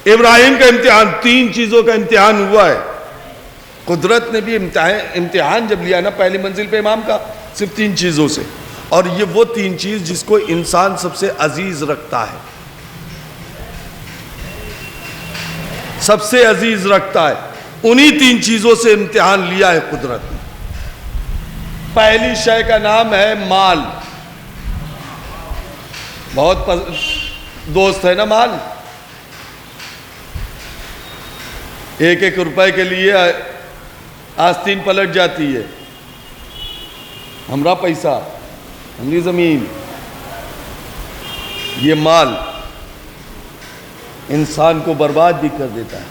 ابراہیم کا امتحان، 3 چیزوں کا امتحان ہوا ہے۔ قدرت نے بھی امتحان جب لیا نا پہلی منزل پہ امام کا، صرف 3 چیزوں سے، اور یہ وہ 3 چیز جس کو انسان سب سے عزیز رکھتا ہے، سب سے عزیز رکھتا ہے، انہی 3 چیزوں سے امتحان لیا ہے قدرت نے۔ پہلی شے کا نام ہے مال۔ بہت دوست ہے نا مال، 1-1 روپے کے لیے آستین پلٹ جاتی ہے۔ ہمارا پیسہ، ہماری زمین، یہ مال انسان کو برباد بھی کر دیتا ہے۔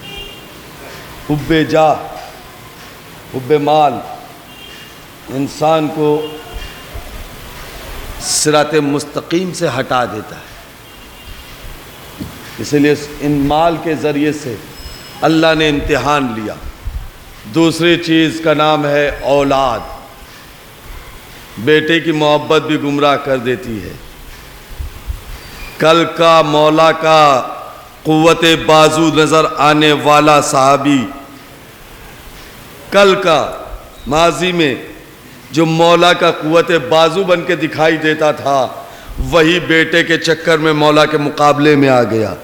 حب جاہ، حب مال انسان کو صراط مستقیم سے ہٹا دیتا ہے۔ اس لیے ان مال کے ذریعے سے اللہ نے امتحان لیا۔ دوسری چیز کا نام ہے اولاد۔ بیٹے کی محبت بھی گمراہ کر دیتی ہے۔ کل کا مولا کا قوت بازو نظر آنے والا صحابی، کل کا ماضی میں جو مولا کا قوت بازو بن کے دکھائی دیتا تھا، وہی بیٹے کے چکر میں مولا کے مقابلے میں آ گیا،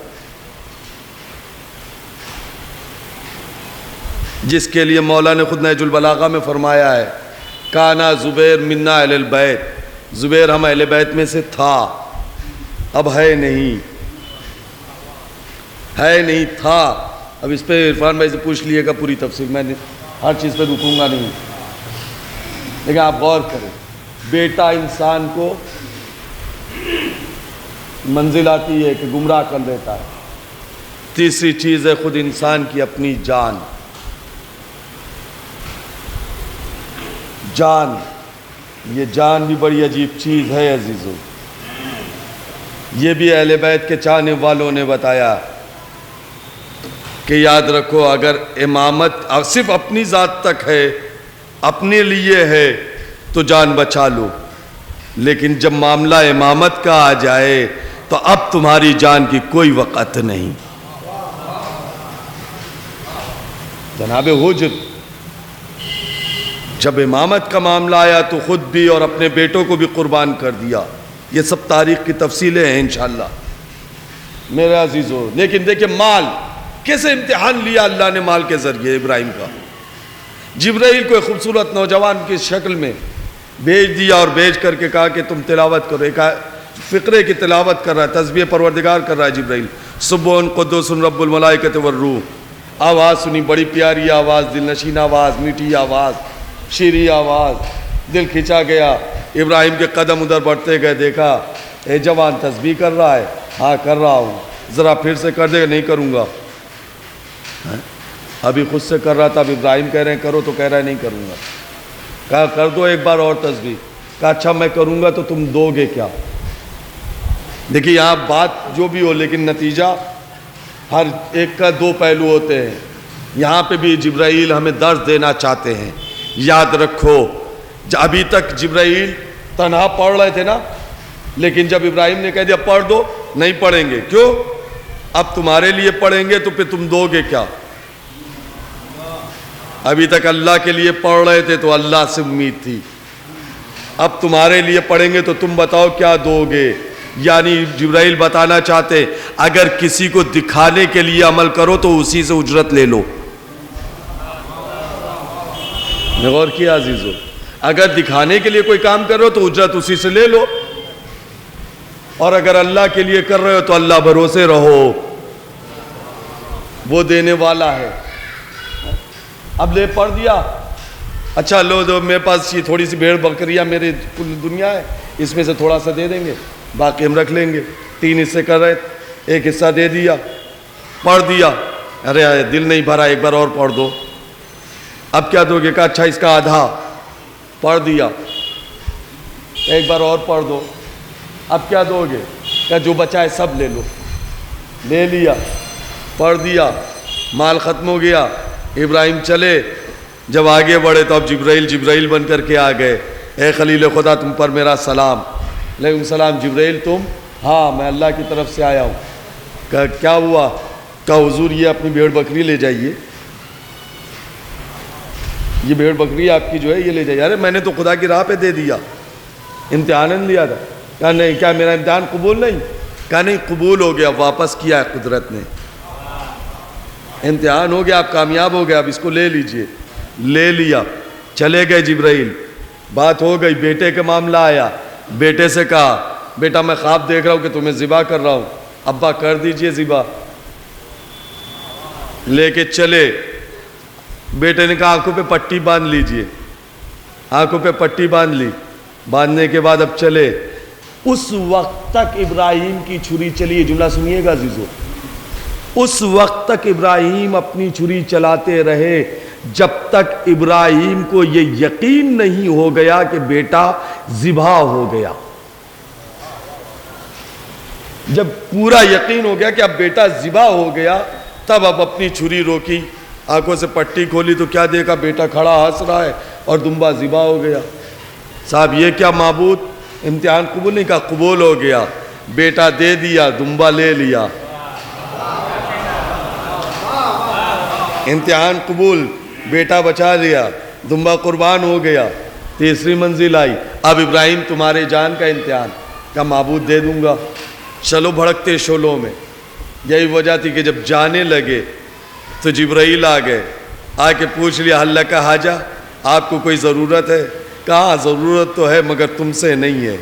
جس کے لیے مولا نے خود نہج البلاغہ میں فرمایا ہے، کانا زبیر منا اہل البیت، زبیر ہم اہل بیت میں سے تھا، اب ہے نہیں، ہے نہیں، تھا۔ اب اس پہ عرفان بھائی سے پوچھ لیے گا پوری تفصیل، میں ہر چیز پہ رکوں گا نہیں، لیکن آپ غور کریں، بیٹا انسان کو منزل آتی ہے کہ گمراہ کر دیتا ہے۔ تیسری چیز ہے خود انسان کی اپنی جان۔ جان، یہ جان بھی بڑی عجیب چیز ہے عزیزو۔ یہ بھی اہل بیت کے چاہنے والوں نے بتایا کہ یاد رکھو، اگر امامت صرف اپنی ذات تک ہے، اپنے لیے ہے، تو جان بچا لو، لیکن جب معاملہ امامت کا آ جائے تو اب تمہاری جان کی کوئی وقت نہیں۔ جناب حجر، جب امامت کا معاملہ آیا تو خود بھی اور اپنے بیٹوں کو بھی قربان کر دیا۔ یہ سب تاریخ کی تفصیلیں ہیں انشاءاللہ میرے عزیزو۔ لیکن دیکھیں مال، کیسے امتحان لیا اللہ نے مال کے ذریعے ابراہیم کا۔ جبرائیل کو ایک خوبصورت نوجوان کی شکل میں بھیج دیا اور بھیج کر کے کہا کہ تم تلاوت کرو، ایک فقرے کی تلاوت کر رہا ہے، تسبیح پروردگار کر رہا ہے جبرائیل، سبحان قدوس رب الملائکۃ والروح۔ آواز سنی، بڑی پیاری آواز، دل نشین آواز، میٹھی آواز، شیریں آواز، دل کھینچا گیا۔ ابراہیم کے قدم ادھر بڑھتے گئے، دیکھا اے جوان تسبیح کر رہا ہے، ہاں کر رہا ہوں، ذرا پھر سے کر دے گا، نہیں کروں گا۔ ابھی خود سے کر رہا تھا، اب ابراہیم کہہ رہے ہیں کرو تو کہہ رہا ہے نہیں کروں گا۔ کہا کر دو ایک بار اور تسبیح۔ کہا اچھا میں کروں گا تو تم دو گے کیا؟ دیکھیے یہاں بات جو بھی ہو، لیکن نتیجہ ہر ایک کا 2 پہلو ہوتے ہیں۔ یہاں پہ بھی جبرائیل ہمیں درس دینا چاہتے ہیں۔ یاد رکھو، ابھی تک جبرائیل تنہا پڑھ رہے تھے نا، لیکن جب ابراہیم نے کہہ دیا پڑھ دو، نہیں پڑھیں گے، کیوں؟ اب تمہارے لیے پڑھیں گے تو پھر تم دو گے کیا؟ ابھی تک اللہ کے لیے پڑھ رہے تھے تو اللہ سے امید تھی، اب تمہارے لیے پڑھیں گے تو تم بتاؤ کیا دو گے؟ یعنی جبرائیل بتانا چاہتے اگر کسی کو دکھانے کے لیے عمل کرو تو اسی سے اجرت لے لو۔ غور کیا عزیزو، اگر دکھانے کے لیے کوئی کام کر رہے ہو تو اجرت اسی سے لے لو، اور اگر اللہ کے لیے کر رہے ہو تو اللہ بھروسے رہو، وہ دینے والا ہے۔ اب لے پڑھ دیا، اچھا لو دو، میرے پاس یہ تھوڑی سی بھیڑ بکریاں میری کل دنیا ہے، اس میں سے تھوڑا سا دے دیں گے، باقی ہم رکھ لیں گے۔ 3 حصے کر رہے، ایک حصہ دے دیا، پڑھ دیا، ارے دل نہیں بھرا، ایک بار اور پڑھ دو۔ اب کیا دو گے؟ کہا اچھا اس کا آدھا، پڑھ دیا، ایک بار اور پڑھ دو۔ اب کیا دو گے؟ کہا جو بچا ہے سب لے لو۔ لے لیا، پڑھ دیا، مال ختم ہو گیا۔ ابراہیم چلے، جب آگے بڑھے تو اب جبرائیل بن کر کے آ گئے۔ اے خلیل خدا تم پر میرا سلام۔ علیکم السلام جبرائیل تم؟ ہاں میں اللہ کی طرف سے آیا ہوں۔ کہا کیا ہوا؟ کہا حضور یہ اپنی بھیڑ بکری لے جائیے، یہ بھیڑ بکری آپ کی جو ہے یہ لے جائیے۔ ارے میں نے تو خدا کی راہ پہ دے دیا، امتحان لیا تھا۔ کہا نہیں، کیا میرا امتحان قبول نہیں؟ کہا نہیں قبول ہو گیا، واپس کیا ہے قدرت نے، امتحان ہو گیا، آپ کامیاب ہو گئے، اب اس کو لے لیجئے۔ لے لیا، چلے گئے جبرائیل، بات ہو گئی، بیٹے کا معاملہ آیا، بیٹے سے کہا بیٹا میں خواب دیکھ رہا ہوں کہ تمہیں ذبح کر رہا ہوں، ابا کر دیجئے ذبح۔ لے کے چلے، بیٹے نے کہا آنکھوں پہ پٹی باندھ لیجئے، آنکھوں پہ پٹی باندھ لی، باندھنے کے بعد اب چلے۔ اس وقت تک ابراہیم کی چھری چلی، یہ جملہ سنیے گا عزیزو، اس وقت تک ابراہیم اپنی چھری چلاتے رہے جب تک ابراہیم کو یہ یقین نہیں ہو گیا کہ بیٹا ذبح ہو گیا۔ جب پورا یقین ہو گیا کہ اب بیٹا ذبح ہو گیا، تب اب اپنی چھری روکی، آنکھوں سے پٹی کھولی تو کیا دیکھا؟ بیٹا کھڑا ہنس رہا ہے اور دمبا ذبح ہو گیا۔ صاحب یہ کیا معبود؟ امتحان قبول نہیں؟ کہا قبول ہو گیا، بیٹا دے دیا، دمبا لے لیا، امتحان قبول، بیٹا بچا لیا، دمبا قربان ہو گیا۔ تیسری منزل آئی، اب ابراہیم تمہارے جان کا امتحان۔ کہا معبود دے دوں گا، چلو بھڑکتے شعلوں میں۔ یہی وجہ تھی کہ جب جانے لگے تو جبرائیل آ گئے، آ کے پوچھ لیا حل کا حاجہ، آپ کو کوئی ضرورت ہے؟ کہا ضرورت تو ہے مگر تم سے نہیں ہے۔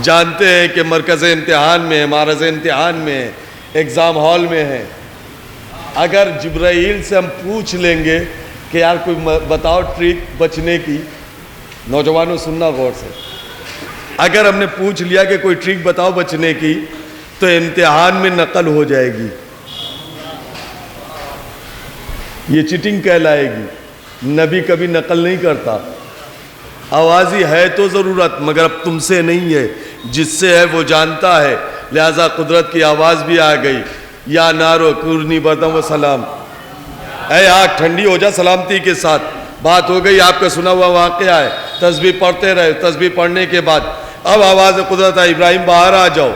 جانتے ہیں کہ مرکز امتحان میں ہے، معرض امتحان میں ہے، ایگزام ہال میں ہے۔ اگر جبرائیل سے ہم پوچھ لیں گے کہ یار کوئی بتاؤ ٹرک بچنے کی، نوجوانوں سننا غور سے، اگر ہم نے پوچھ لیا کہ کوئی ٹرک بتاؤ بچنے کی تو امتحان میں نقل ہو جائے گی، یہ چیٹنگ کہلائے گی۔ نبی کبھی نقل نہیں کرتا۔ آوازی ہے تو ضرورت مگر اب تم سے نہیں ہے، جس سے ہے وہ جانتا ہے، لہذا قدرت کی آواز بھی آ گئی، یا نارو کورنی بردم و سلام، اے آگ ٹھنڈی ہو جا سلامتی کے ساتھ۔ بات ہو گئی، آپ کا سنا ہوا واقعہ ہے، تسبیح پڑھتے رہے، تسبیح پڑھنے کے بعد اب آواز قدرت آئی، ابراہیم باہر آ جاؤ،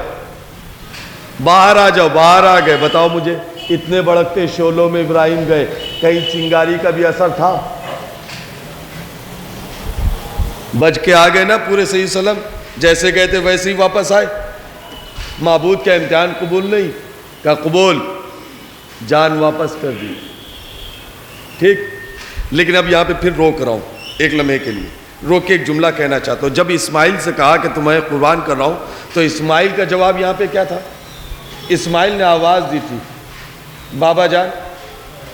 باہر آ جاؤ، باہر آ گئے۔ بتاؤ مجھے، اتنے بڑکتے شعلوں میں ابراہیم گئے، کہیں چنگاری کا بھی اثر تھا؟ بچ کے آ گئے نا پورے صحیح سلم، جیسے گئے تھے ویسے ہی واپس آئے۔ معبود کا امتحان قبول نہیں؟ کہا قبول، جان واپس کر دی، ٹھیک۔ لیکن اب یہاں پہ پھر روک رہا ہوں ایک لمحے کے لیے، روک کے ایک جملہ کہنا چاہتا ہوں۔ جب اسماعیل سے کہا کہ تمہیں قربان کر رہا ہوں تو اسماعیل کا جواب یہاں پہ کیا تھا؟ اسماعیل نے آواز دی تھی، بابا جان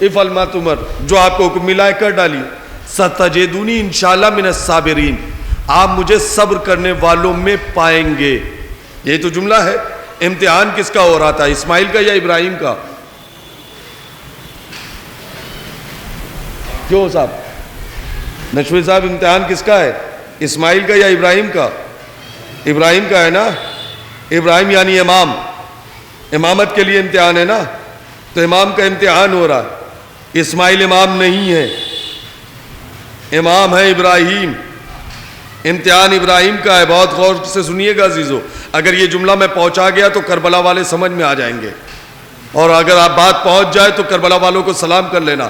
افعل ما تؤمر، جو آپ کو حکم ملا ہے کر ڈالیے، ستجدونی انشاءاللہ من الصابرین، آپ مجھے صبر کرنے والوں میں پائیں گے۔ یہی تو جملہ ہے۔ امتحان کس کا ہو رہا تھا، اسماعیل کا یا ابراہیم کا؟ کیوں صاحب نشوی صاحب، امتحان کس کا ہے، اسماعیل کا یا ابراہیم کا؟ ابراہیم کا ہے نا، ابراہیم یعنی امام، امامت کے لیے امتحان ہے نا، تو امام کا امتحان ہو رہا ہے۔ اسماعیل امام نہیں ہے، امام ہے ابراہیم، امتحان ابراہیم کا ہے۔ بہت غور سے سنیے گا عزیزو، اگر یہ جملہ میں پہنچا گیا تو کربلا والے سمجھ میں آ جائیں گے، اور اگر آپ بات پہنچ جائے تو کربلا والوں کو سلام کر لینا۔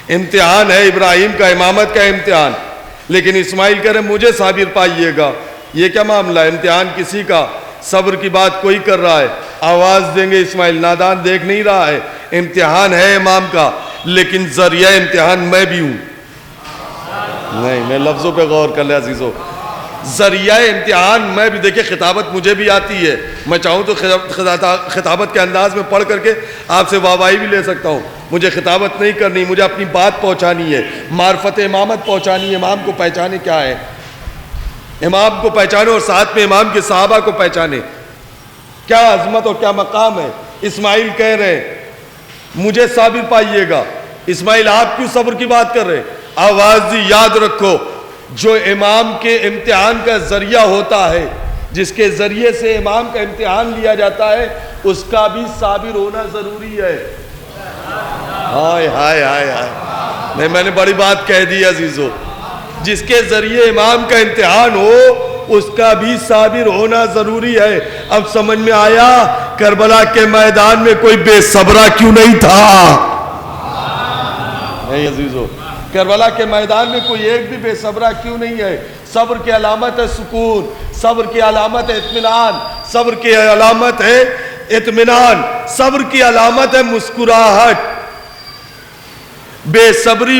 امتحان ہے ابراہیم کا، امامت کا امتحان، لیکن اسماعیل کہہ رہے مجھے صابر پائیے گا۔ یہ کیا معاملہ ہے؟ امتحان کسی کا، صبر کی بات کوئی کر رہا ہے، آواز دیں گے اسماعیل، نادان دیکھ نہیں رہا ہے۔ امتحان ہے امام کا، لیکن ذریعہ امتحان میں بھی ہوں، نہیں، میں لفظوں پہ غور کر لیں عزیزو. ذریعہ امتحان میں بھی دیکھیں، خطابت مجھے بھی آتی ہے، میں چاہوں تو خطابت کے انداز میں پڑھ کر کے آپ سے واہوائی بھی لے سکتا ہوں. مجھے خطابت نہیں کرنی، مجھے اپنی بات پہنچانی ہے، معرفت امامت پہنچانی ہے. امام کو پہچانے کیا ہے، امام کو پہچانے اور ساتھ میں امام کے صحابہ کو پہچانے. کیا عظمت اور کیا مقام ہے. اسماعیل کہہ رہے ہیں مجھے صابر پائیے گا. اسماعیل آپ کیوں صبر کی بات کر رہے ہیں؟ آواز دی، یاد رکھو جو امام کے امتحان کا ذریعہ ہوتا ہے، جس کے ذریعے سے امام کا امتحان لیا جاتا ہے، اس کا بھی صابر ہونا ضروری ہے. ہائے ہائے ہائے ہائے، نہیں میں نے بڑی بات کہہ دی عزیزو. جس کے ذریعے امام کا امتحان ہو اس کا بھی صابر ہونا ضروری ہے. اب سمجھ میں آیا کربلا کے میدان میں کوئی بے صبرہ کیوں نہیں تھا؟ نہیں عزیزو، کربلا کے میدان میں کوئی ایک بھی بے صبرہ کیوں نہیں ہے؟ صبر کی علامت ہے سکون، صبر کی علامت ہے اطمینان، صبر کی علامت ہے اطمینان، صبر کی علامت ہے مسکراہٹ. بے صبری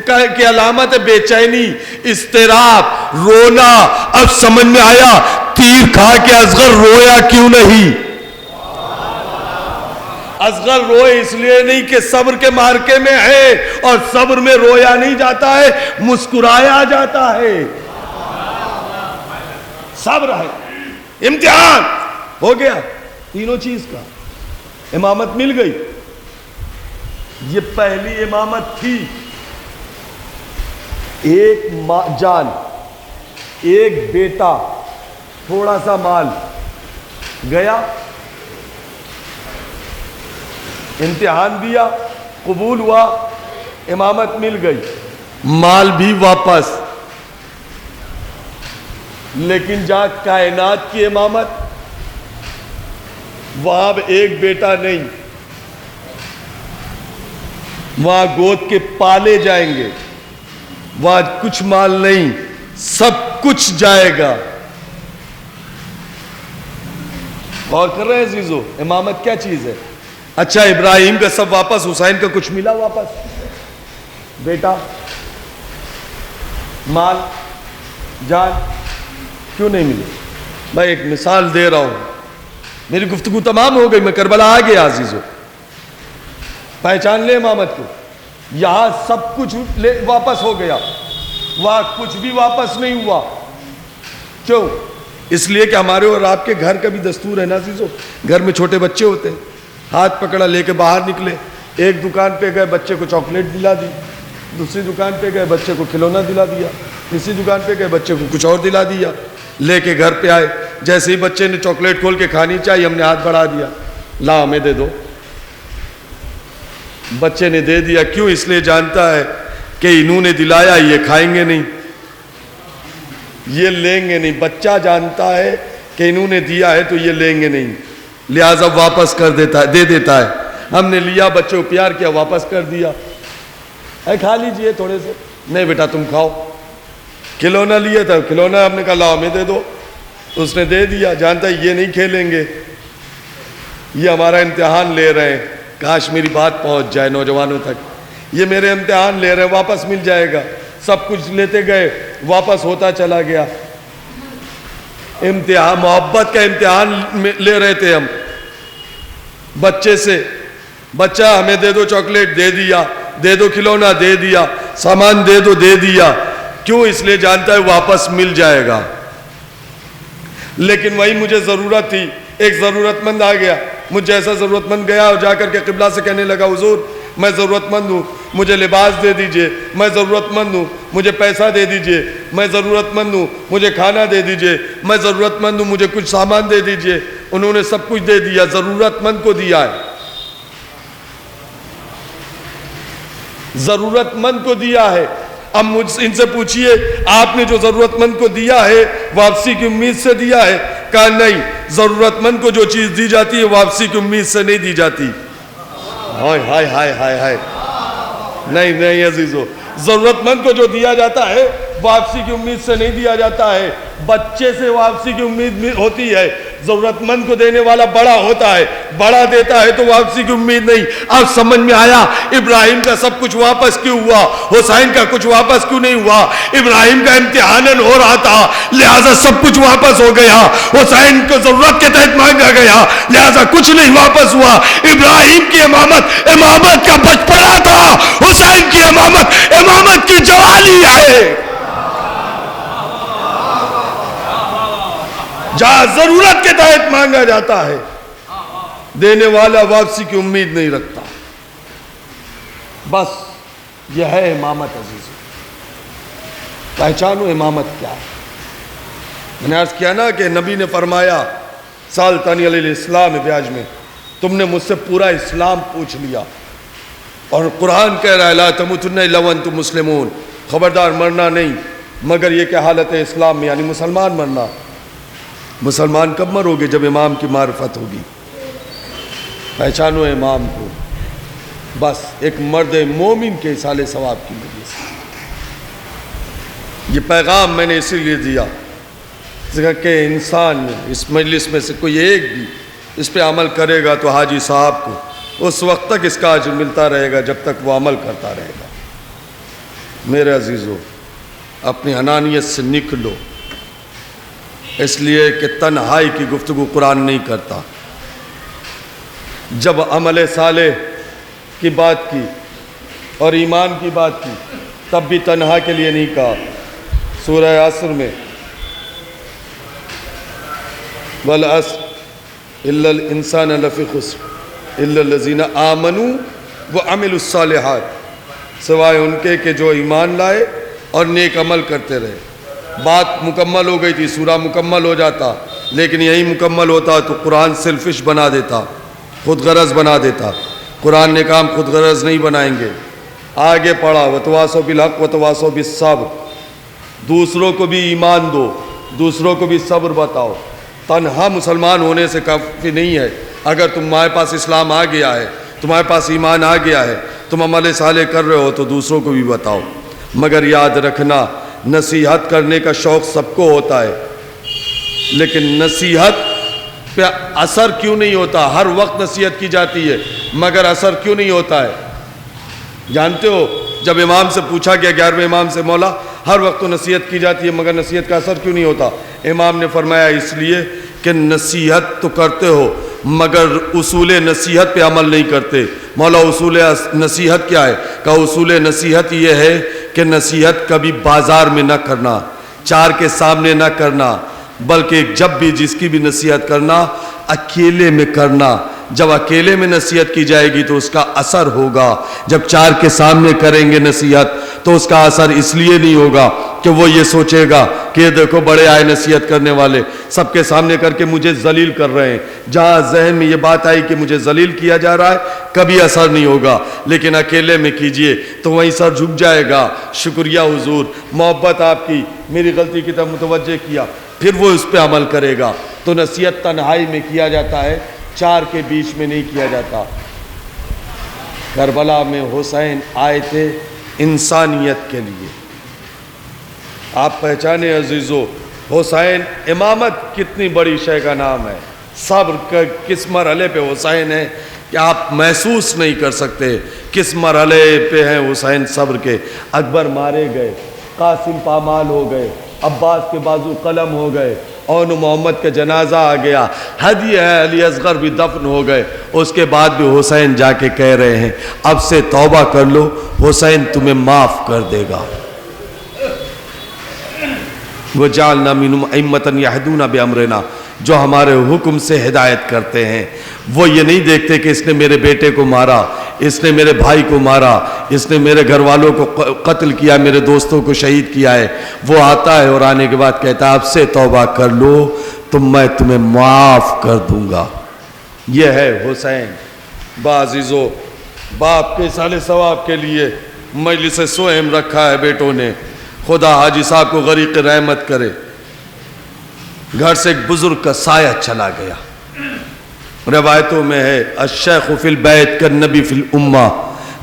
کی علامت ہے بے چینی، اضطراب، رونا. اب سمجھ میں آیا تیر کھا کے اصغر رویا کیوں نہیں؟ اصغر روئے اس لیے نہیں کہ صبر کے مارکے میں ہے، اور صبر میں رویا نہیں جاتا ہے، مسکرایا جاتا ہے. صبر ہے. امتحان ہو گیا تینوں چیز کا، امامت مل گئی. یہ پہلی امامت تھی. ایک جان، ایک بیٹا، تھوڑا سا مال گیا، امتحان دیا، قبول ہوا، امامت مل گئی، مال بھی واپس. لیکن جہاں کائنات کی امامت، وہاں ایک بیٹا نہیں، وہاں گود کے پالے جائیں گے، وہاں کچھ مال نہیں، سب کچھ جائے گا. غور کر رہے ہیں عزیزو امامت کیا چیز ہے؟ اچھا ابراہیم کا سب واپس، حسین کا کچھ ملا واپس؟ بیٹا، مال، جان کیوں نہیں ملے؟ میں ایک مثال دے رہا ہوں. میری گفتگو تمام ہو گئی، میں کربلا آ گیا عزیزو. پہچان لے امامت کو. یہاں سب کچھ واپس ہو گیا، وہاں کچھ بھی واپس نہیں ہوا. کیوں؟ اس لیے کہ ہمارے اور آپ کے گھر کا بھی دستور ہے نا عزیزو. گھر میں چھوٹے بچے ہوتے ہیں، ہاتھ پکڑا لے کے باہر نکلے، ایک دکان پہ گئے بچے کو چاکلیٹ دلا دی، دوسری دکان پہ گئے بچے کو کھلونا دلا دیا، تیسری دکان پہ گئے بچے کو کچھ اور دلا دیا. لے کے گھر پہ آئے، جیسے ہی بچے نے چاکلیٹ کھول کے کھانی چاہیے، ہم نے ہاتھ بڑھا دیا، لا ہمیں دے دو. بچے نے دے دیا. کیوں؟ اس لیے جانتا ہے کہ انہوں نے دلایا، یہ کھائیں گے نہیں، یہ لیں گے نہیں. بچہ جانتا ہے کہ انہوں نے دیا ہے تو یہ لیں گے نہیں، لہٰذا واپس کر دیتا ہے، دے دیتا ہے. ہم نے لیا، بچے کو پیار کیا، واپس کر دیا. اے کھا لیجئے تھوڑے سے. نہیں بیٹا تم کھاؤ. کھلونا لیا تھا، کھلونا ہم نے کہا لاؤ ہمیں دے دو، اس نے دے دیا. جانتا ہے یہ نہیں کھیلیں گے، یہ ہمارا امتحان لے رہے ہیں. کاش میری بات پہنچ جائے نوجوانوں تک. یہ میرے امتحان لے رہے ہیں، واپس مل جائے گا. سب کچھ لیتے گئے، واپس ہوتا چلا گیا. امتحان، محبت کا امتحان لے رہے تھے ہم بچے سے. بچہ ہمیں دے دو چاکلیٹ، دے دیا. دے دو کھلونا، دے دیا. سامان دے دو، دے دیا. کیوں؟ اس لیے جانتا ہے واپس مل جائے گا. لیکن وہی مجھے ضرورت تھی. ایک ضرورت مند آ گیا، مجھ جیسا ضرورت مند گیا اور جا کر کے قبلہ سے کہنے لگا حضور میں ضرورت مند ہوں، مجھے لباس دے دیجئے. میں ضرورت مند ہوں، مجھے پیسہ دے دیجئے. میں ضرورت مند ہوں، مجھے کھانا دے دیجئے. میں ضرورت مند ہوں، مجھے کچھ سامان دے دیجئے. انہوں نے سب کچھ دے دیا، ضرورت مند کو دیا ہے، ضرورت مند کو دیا ہے. اب مجھ ان سے پوچھئے آپ نے جو ضرورت مند کو دیا ہے واپسی کی امید سے دیا ہے؟ کہا نہیں، ضرورت مند کو جو چیز دی جاتی ہے واپسی کی امید سے نہیں دی جاتی. ہائے ہائے ہائے ہائے ہائے، نہیں نہیں عزیزو، ضرورت مند کو جو دیا جاتا ہے واپسی کی امید سے نہیں دیا جاتا ہے. بچے سے واپسی کی امید ہوتی ہے، ضرورت مند کو دینے والا بڑا ہوتا ہے، بڑا دیتا ہے تو واپسی کی امید نہیں۔ اب سمجھ میں آیا ابراہیم کا سب کچھ واپس کیوں ہوا، حسین کا کچھ واپس کیوں نہیں ہوا؟ ابراہیم کا امتحان ہو رہا تھا لہذا سب کچھ واپس ہو گیا، حسین کو ضرورت کے تحت مانگا گیا لہذا کچھ نہیں واپس ہوا۔ ابراہیم کی امامت کا بچپنا تھا، حسین کی امامت کی جوانی ہے۔ جہاں ضرورت کے تحت مانگا جاتا ہے دینے والا واپسی کی امید نہیں رکھتا۔ بس یہ ہے امامت عزیزو، پہچانو امامت کیا ہے۔ میں نے عرض کیا نا کہ نبی نے فرمایا سالتانی علیہ السلام بیاج میں، تم نے مجھ سے پورا اسلام پوچھ لیا، اور قرآن کہہ رہا ہے لا تموتن الا وانتم مسلمون، خبردار مرنا نہیں مگر یہ کہ حالت اسلام میں، یعنی مسلمان مرنا۔ مسلمان کب مرو گے؟ جب امام کی معرفت ہوگی۔ پہچانو امام کو، بس ایک مرد مومن کے اصال ثواب کی وجہ سے۔ یہ پیغام میں نے اسی لیے دیا کہ انسان اس مجلس میں سے کوئی ایک بھی اس پہ عمل کرے گا تو حاجی صاحب کو اس وقت تک اس کا اجر ملتا رہے گا جب تک وہ عمل کرتا رہے گا۔ میرے عزیزو، اپنی انانیت سے نکلو، اس لیے کہ تنہائی کی گفتگو قرآن نہیں کرتا۔ جب عمل صالح کی بات کی اور ایمان کی بات کی تب بھی تنہا کے لیے نہیں کہا۔ سورہ عصر میں وَالْعَصْرِ إِلَّا الْإِنسَانَ لَفِي خُسْرٍ إِلَّا الَّذِينَ آمَنُوا وَعَمِلُوا الصَّالِحَاتِ، سوائے ان کے کہ جو ایمان لائے اور نیک عمل کرتے رہے۔ بات مکمل ہو گئی تھی، سورہ مکمل ہو جاتا، لیکن یہی مکمل ہوتا تو قرآن سیلفش بنا دیتا، خود غرض بنا دیتا۔ قرآن نے کہا ہم خود غرض نہیں بنائیں گے۔ آگے پڑھا وَتَوَاصَوْا بِالْحَقِّ وَتَوَاصَوْا بِالصَّبْرِ، دوسروں کو بھی ایمان دو، دوسروں کو بھی صبر بتاؤ۔ تنہا مسلمان ہونے سے کافی نہیں ہے، اگر تمہارے پاس اسلام آ گیا ہے، تمہارے پاس ایمان آ گیا ہے، تم عمل صالح کر رہے ہو تو دوسروں کو بھی بتاؤ۔ مگر یاد رکھنا نصیحت کرنے کا شوق سب کو ہوتا ہے، لیکن نصیحت پہ اثر کیوں نہیں ہوتا؟ ہر وقت نصیحت کی جاتی ہے مگر اثر کیوں نہیں ہوتا ہے؟ جانتے ہو جب امام سے پوچھا گیا 11ویں امام سے، مولا ہر وقت تو نصیحت کی جاتی ہے مگر نصیحت کا اثر کیوں نہیں ہوتا؟ امام نے فرمایا اس لیے کہ نصیحت تو کرتے ہو مگر اصول نصیحت پہ عمل نہیں کرتے۔ مولا اصول نصیحت کیا ہے؟ کہ اصول نصیحت یہ ہے کہ نصیحت کبھی بازار میں نہ کرنا، چار کے سامنے نہ کرنا، بلکہ جب بھی جس کی بھی نصیحت کرنا اکیلے میں کرنا۔ جب اکیلے میں نصیحت کی جائے گی تو اس کا اثر ہوگا، جب چار کے سامنے کریں گے نصیحت تو اس کا اثر اس لیے نہیں ہوگا کہ وہ یہ سوچے گا کہ یہ دیکھو بڑے آئے نصیحت کرنے والے سب کے سامنے کر کے مجھے ذلیل کر رہے ہیں۔ جہاں ذہن میں یہ بات آئی کہ مجھے ذلیل کیا جا رہا ہے کبھی اثر نہیں ہوگا، لیکن اکیلے میں کیجئے تو وہیں سر جھک جائے گا۔ شکریہ حضور، محبت آپ کی، میری غلطی کی طرف متوجہ کیا، پھر وہ اس پہ عمل کرے گا۔ تو نصیحت تنہائی میں کیا جاتا ہے، چار کے بیچ میں نہیں کیا جاتا۔ کربلا میں حسین آئے تھے انسانیت کے لیے۔ آپ پہچانے عزیزو، حسین امامت کتنی بڑی شے کا نام ہے، صبر کا کس مرحلے پہ حسین ہے کہ آپ محسوس نہیں کر سکتے کس مرحلے پہ ہیں حسین صبر کے۔ اکبر مارے گئے، قاسم پامال ہو گئے، عباس کے بازو قلم ہو گئے، اون محمد کا جنازہ آ گیا، ہدیہ ہے علی اصغر بھی دفن ہو گئے، اس کے بعد بھی حسین جا کے کہہ رہے ہیں اب سے توبہ کر لو، حسین تمہیں معاف کر دے گا۔ وَجَعَلْنَا مِنْهُمْ أَئِمَّةً يَهْدُونَ بِأَمْرِنَا، جو ہمارے حکم سے ہدایت کرتے ہیں۔ وہ یہ نہیں دیکھتے کہ اس نے میرے بیٹے کو مارا، اس نے میرے بھائی کو مارا، اس نے میرے گھر والوں کو قتل کیا، میرے دوستوں کو شہید کیا ہے۔ وہ آتا ہے اور آنے کے بعد کہتا ہے اب سے توبہ کر لو تو میں تمہیں معاف کر دوں گا۔ یہ ہے حسین۔ عزیزو، باپ کے سال ثواب کے لیے مجلس سوہم رکھا ہے بیٹوں نے، خدا حاجی صاحب کو غریق رحمت کرے۔ گھر سے ایک بزرگ کا سایہ چلا گیا، روایتوں میں ہے الشیخ فی البیت کالنبی فی الامہ،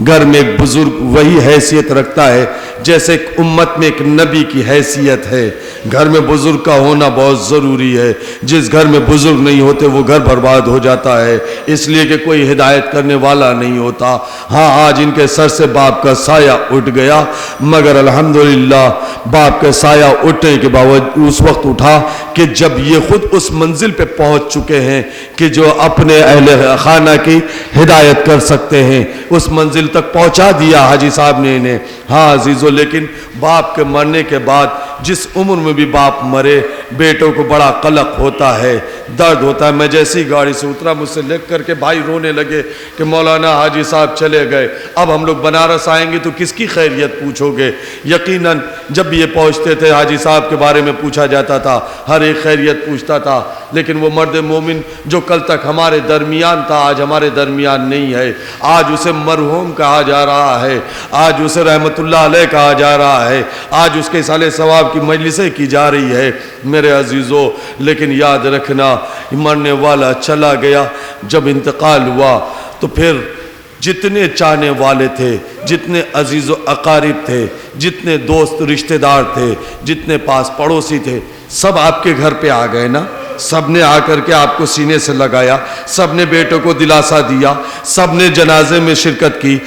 گھر میں ایک بزرگ وہی حیثیت رکھتا ہے جیسے ایک امت میں ایک نبی کی حیثیت ہے. گھر میں بزرگ کا ہونا بہت ضروری ہے. جس گھر میں بزرگ نہیں ہوتے وہ گھر برباد ہو جاتا ہے، اس لیے کہ کوئی ہدایت کرنے والا نہیں ہوتا. ہاں آج ان کے سر سے باپ کا سایہ اٹھ گیا، مگر الحمدللہ باپ کا سایہ اٹھنے کے باوجود اس وقت اٹھا کہ جب یہ خود اس منزل پہ پہنچ چکے ہیں کہ جو اپنے اہل خانہ کی ہدایت کر سکتے ہیں، اس منزل تک پہنچا دیا حاجی صاحب نے انہیں. ہاں عزیزو، لیکن باپ کے مرنے کے بعد جس عمر میں بھی باپ مرے بیٹوں کو بڑا قلق ہوتا ہے، درد ہوتا ہے. میں جیسی گاڑی سے اترا مجھ سے لکھ کر کے بھائی رونے لگے کہ مولانا حاجی صاحب چلے گئے، اب ہم لوگ بنارس آئیں گے تو کس کی خیریت پوچھو گے. یقیناً جب بھی یہ پہنچتے تھے حاجی صاحب کے بارے میں پوچھا جاتا تھا، ہر ایک خیریت پوچھتا تھا. لیکن وہ مرد مومن جو کل تک ہمارے درمیان تھا آج ہمارے درمیان نہیں ہے. آج اسے مرحوم کہا جا رہا ہے، آج اسے رحمت اللہ علیہ کہا جا رہا ہے، آج اس کے اصالہ ثواب کی مجلسیں کی جا رہی ہے میرے عزیزو. لیکن یاد رکھنا مرنے والا چلا گیا، جب انتقال ہوا تو پھر جتنے چاہنے والے تھے، جتنے عزیز و اقارب تھے، جتنے دوست رشتہ دار تھے، جتنے پاس پڑوسی تھے، سب آپ کے گھر پہ آ گئے نا. سب نے آ کر کے آپ کو سینے سے لگایا، سب نے بیٹوں کو دلاسا دیا، سب نے جنازے میں شرکت کی،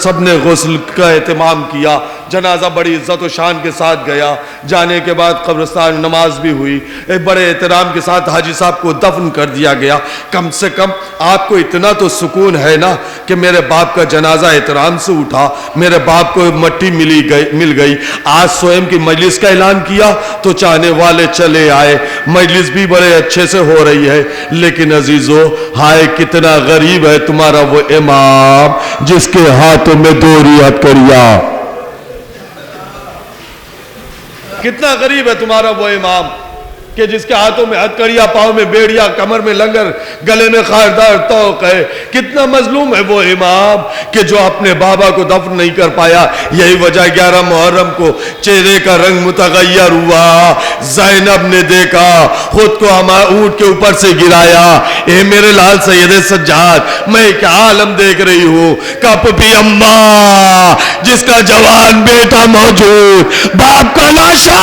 سب نے غسل کا اہتمام کیا. جنازہ بڑی عزت و شان کے ساتھ گیا. جانے کے بعد قبرستان نماز بھی ہوئی، ایک بڑے احترام کے ساتھ حاجی صاحب کو دفن کر دیا گیا. کم سے کم آپ کو اتنا تو سکون ہے نا کہ میرے باپ کا جنازہ احترام سے اٹھا، میرے باپ کو مٹی مل گئی. آج سوئم کی مجلس کا اعلان کیا تو چاہنے والے چلے آئے، مجلس بھی بڑے اچھے سے ہو رہی ہے. لیکن عزیزو، ہائے کتنا غریب ہے تمہارا وہ امام جس کے ہاتھوں میں 2 ہتھکڑیاں. کتنا غریب ہے تمہارا وہ امام کہ جس کے ہاتھوں میں ہتھکڑیاں، پاؤں میں بیڑیاں، کمر میں لنگر، گلے میں خاردار توق ہے. کتنا مظلوم ہے وہ امام کہ جو اپنے بابا کو دفن نہیں کر پایا. یہی وجہ 11 محرم کو چہرے کا رنگ متغیر ہوا. زینب نے دیکھا، خود کو اونٹ کے اوپر سے گرایا. اے میرے لال سید سجاد، میں ایک عالم دیکھ رہی ہوں. کپ بھی اماں جس کا جوان بیٹا موجود، باپ کا لاشا.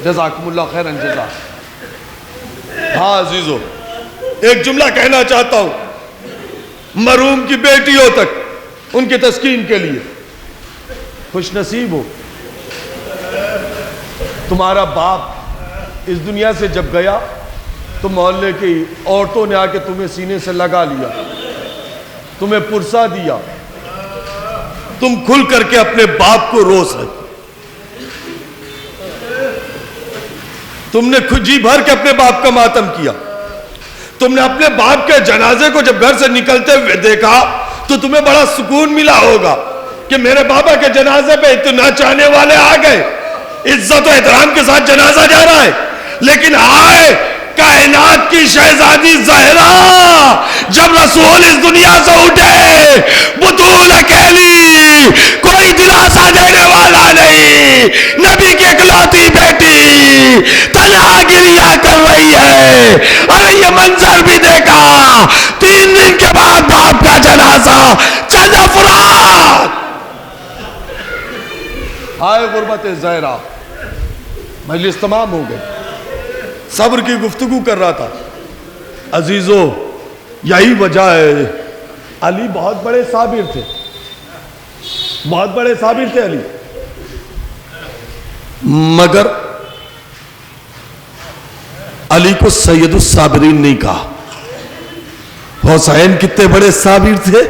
جزاکم اللہ خیرن جزا. ہاں عزیزو، ایک جملہ کہنا چاہتا ہوں مرحوم کی بیٹیوں تک، ان کی تسکین کے لیے. خوش نصیب ہو تمہارا باپ اس دنیا سے جب گیا تو محلے کی عورتوں نے آ کے تمہیں سینے سے لگا لیا، تمہیں پرسا دیا، تم کھل کر کے اپنے باپ کو رو سکتے. تم نے جی بھر کے اپنے باپ کا ماتم کیا. تم نے اپنے باپ کے جنازے کو جب گھر سے نکلتے ہوئے دیکھا تو تمہیں بڑا سکون ملا ہوگا کہ میرے بابا کے جنازے پہ اتنا چاہنے والے آ گئے، عزت و احترام کے ساتھ جنازہ جا رہا ہے. لیکن آئے کائنات کی شہزادی زہرا، جب رسول اس دنیا سے اٹھے بطول اکیلی، کوئی دلاسا دینے والا نہیں، نبی کی اکلوتی بیٹی تنہا گریا کر رہی ہے. ارے یہ منظر بھی دیکھا، 3 دن کے بعد باپ کا جنازہ، چند افراد. آئے غربت زہرا. مجلس تمام ہو گئی، صبر کی گفتگو کر رہا تھا. عزیزو، یہی وجہ ہے علی بہت بڑے صابر تھے، بہت بڑے صابر تھے علی. مگر علی کو سید الصابرین نہیں کہا. حسین کتنے بڑے صابر تھے،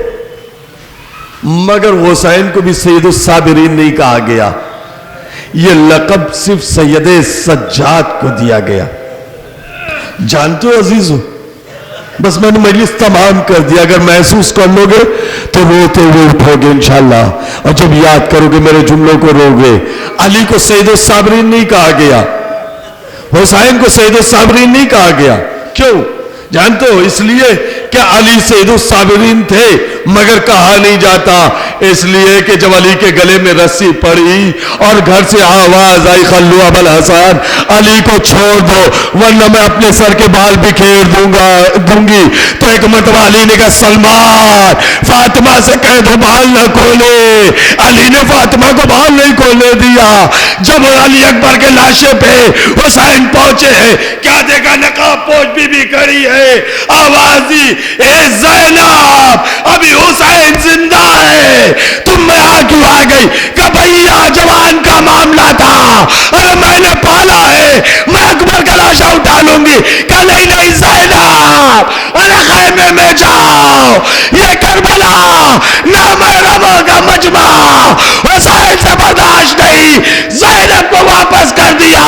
مگر حسین کو بھی سید الصابرین نہیں کہا گیا. یہ لقب صرف سید سجاد کو دیا گیا. جانتے ہو عزیزو، بس میں نے مجلس تمام کر دیا. اگر محسوس کر لو گے تو روتے ہوئے اٹھو گے انشاءاللہ، اور جب یاد کرو گے میرے جملوں کو رو گے. علی کو سید الصابرین نہیں کہا گیا، حسین کو سید الصابرین نہیں کہا گیا. کیوں جانتے ہو؟ اس لیے کہ علی سید الصابرین تھے، مگر کہا نہیں جاتا اس لیے کہ جب علی کے گلے میں رسی پڑی اور گھر سے آواز آئی خلو ابا الحسن، علی کو چھوڑ دو ورنہ میں اپنے سر کے بال بکھیر دوں گی، تو ایک مرتبہ علی نے کہا سلمان فاطمہ سے کہہ دو بال نہ کھولے۔ علی نے فاطمہ کو بال نہیں کھولنے دیا۔ جب علی اکبر کے لاشے پہ حسین پہنچے، کیا دیکھا؟ نقاب پوش بی بی کھڑی ہے، آواز دی اے زینب ابھی حسین زندہ ہے، تم میں کیوں آ گئی؟ کہ بھیا جوان کا معاملہ تھا، ارے میں نے پالا ہے، میں اکبر کا لاشا اٹھا لوں گی۔ کہ نہیں نہیں زینب، ارے خیمے میں جاؤ، یہ کربلا نامحرموں کا مجمع، حسین سے برداشت نہیں، زینب کو واپس کر دیا،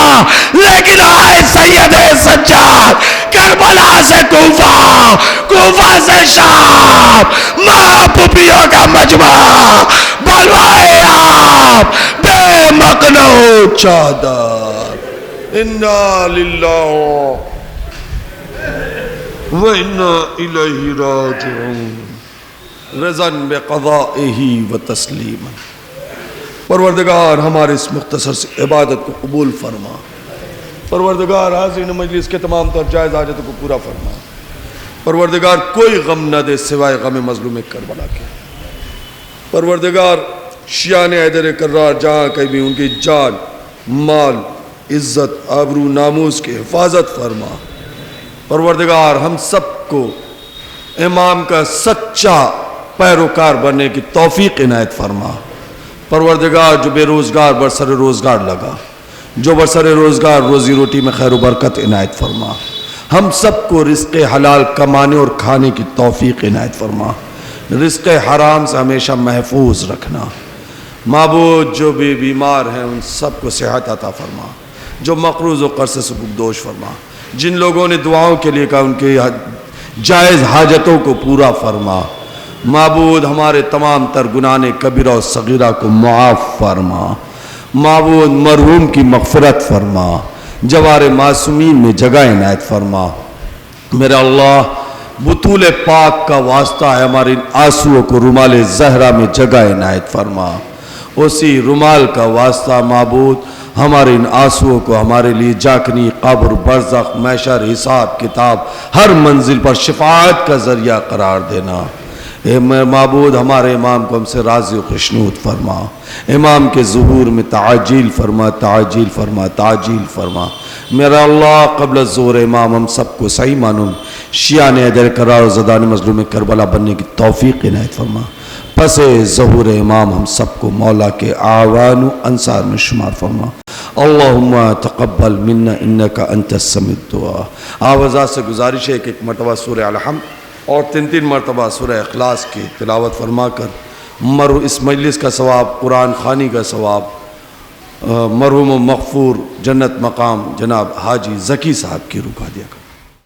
لیکن آئے سید سجاد کربلا سے کوفہ، کوفہ سے شام، ماں پھوپھیوں کا مجمع، بلوائے آپ بے مقنعو چادر، انا للہ وَإِنَّا إِلَيْهِ رَاجِعُونَ، رضا بقضائه وتسلیما۔ پروردگار ہمارے اس مختصر سے عبادت کو قبول فرما، پروردگار حاضرین مجلس کے تمام تر جائز حاجتوں کو پورا فرما، پروردگار کوئی غم نہ دے سوائے غم مظلوم کربلا کے، پروردگار شیعان حیدر کرار جہاں کہیں بھی ان کی جان، مال، عزت، آبرو، ناموس کی حفاظت فرما، پروردگار ہم سب کو امام کا سچا پیروکار بننے کی توفیق عنایت فرما، پروردگار جو بے روزگار برسر روزگار لگا، جو برسر روزگار روزی روٹی میں خیر و برکت عنایت فرما، ہم سب کو رزق حلال کمانے اور کھانے کی توفیق عنایت فرما، رزق حرام سے ہمیشہ محفوظ رکھنا، معبود جو بھی بیمار ہیں ان سب کو صحت عطا فرما، جو مقروض و قرض سے سبکدوش فرما، جن لوگوں نے دعاؤں کے لیے کہا ان کے جائز حاجتوں کو پورا فرما، معبود ہمارے تمام تر گناہ کبیرہ و صغیرہ کو معاف فرما، معبود مرحوم کی مغفرت فرما، جوار معصومین میں جگہ عنایت فرما، میرے اللہ بطول پاک کا واسطہ ہے، ہمارے ان آنسوؤں کو رومال زہرا میں جگہ عنایت فرما، اسی رومال کا واسطہ معبود ہمارے ان آنسوؤں کو ہمارے لیے جاکنی، قبر، برزخ، محشر، حساب کتاب ہر منزل پر شفاعت کا ذریعہ قرار دینا۔ اے معبود ہمارے امام کو ہم سے راضی و خوشنود فرما، امام کے ظہور میں تعجیل فرما، تعجیل فرما، تعجیل فرما، میرا اللہ قبل الظہور امام ہم سب کو صحیح معلوم شیعان حیدر کرار و زدان مظلوم کربلا بننے کی توفیق عنایت فرما، پس ظہور امام ہم سب کو مولا کے اعوان و انصار میں شمار فرما۔ اللہم تقبل منا انکا انت السمیع الدعا۔ آوازات سے گزارش ہے کہ ایک مرتبہ سورہ الحمد اور 3 مرتبہ سورہ اخلاص کی تلاوت فرما کر اس مجلس کا ثواب، قرآن خوانی کا ثواب، مرحوم و مغفور جنت مقام جناب حاجی ذکی صاحب کی روح کا دیا کر۔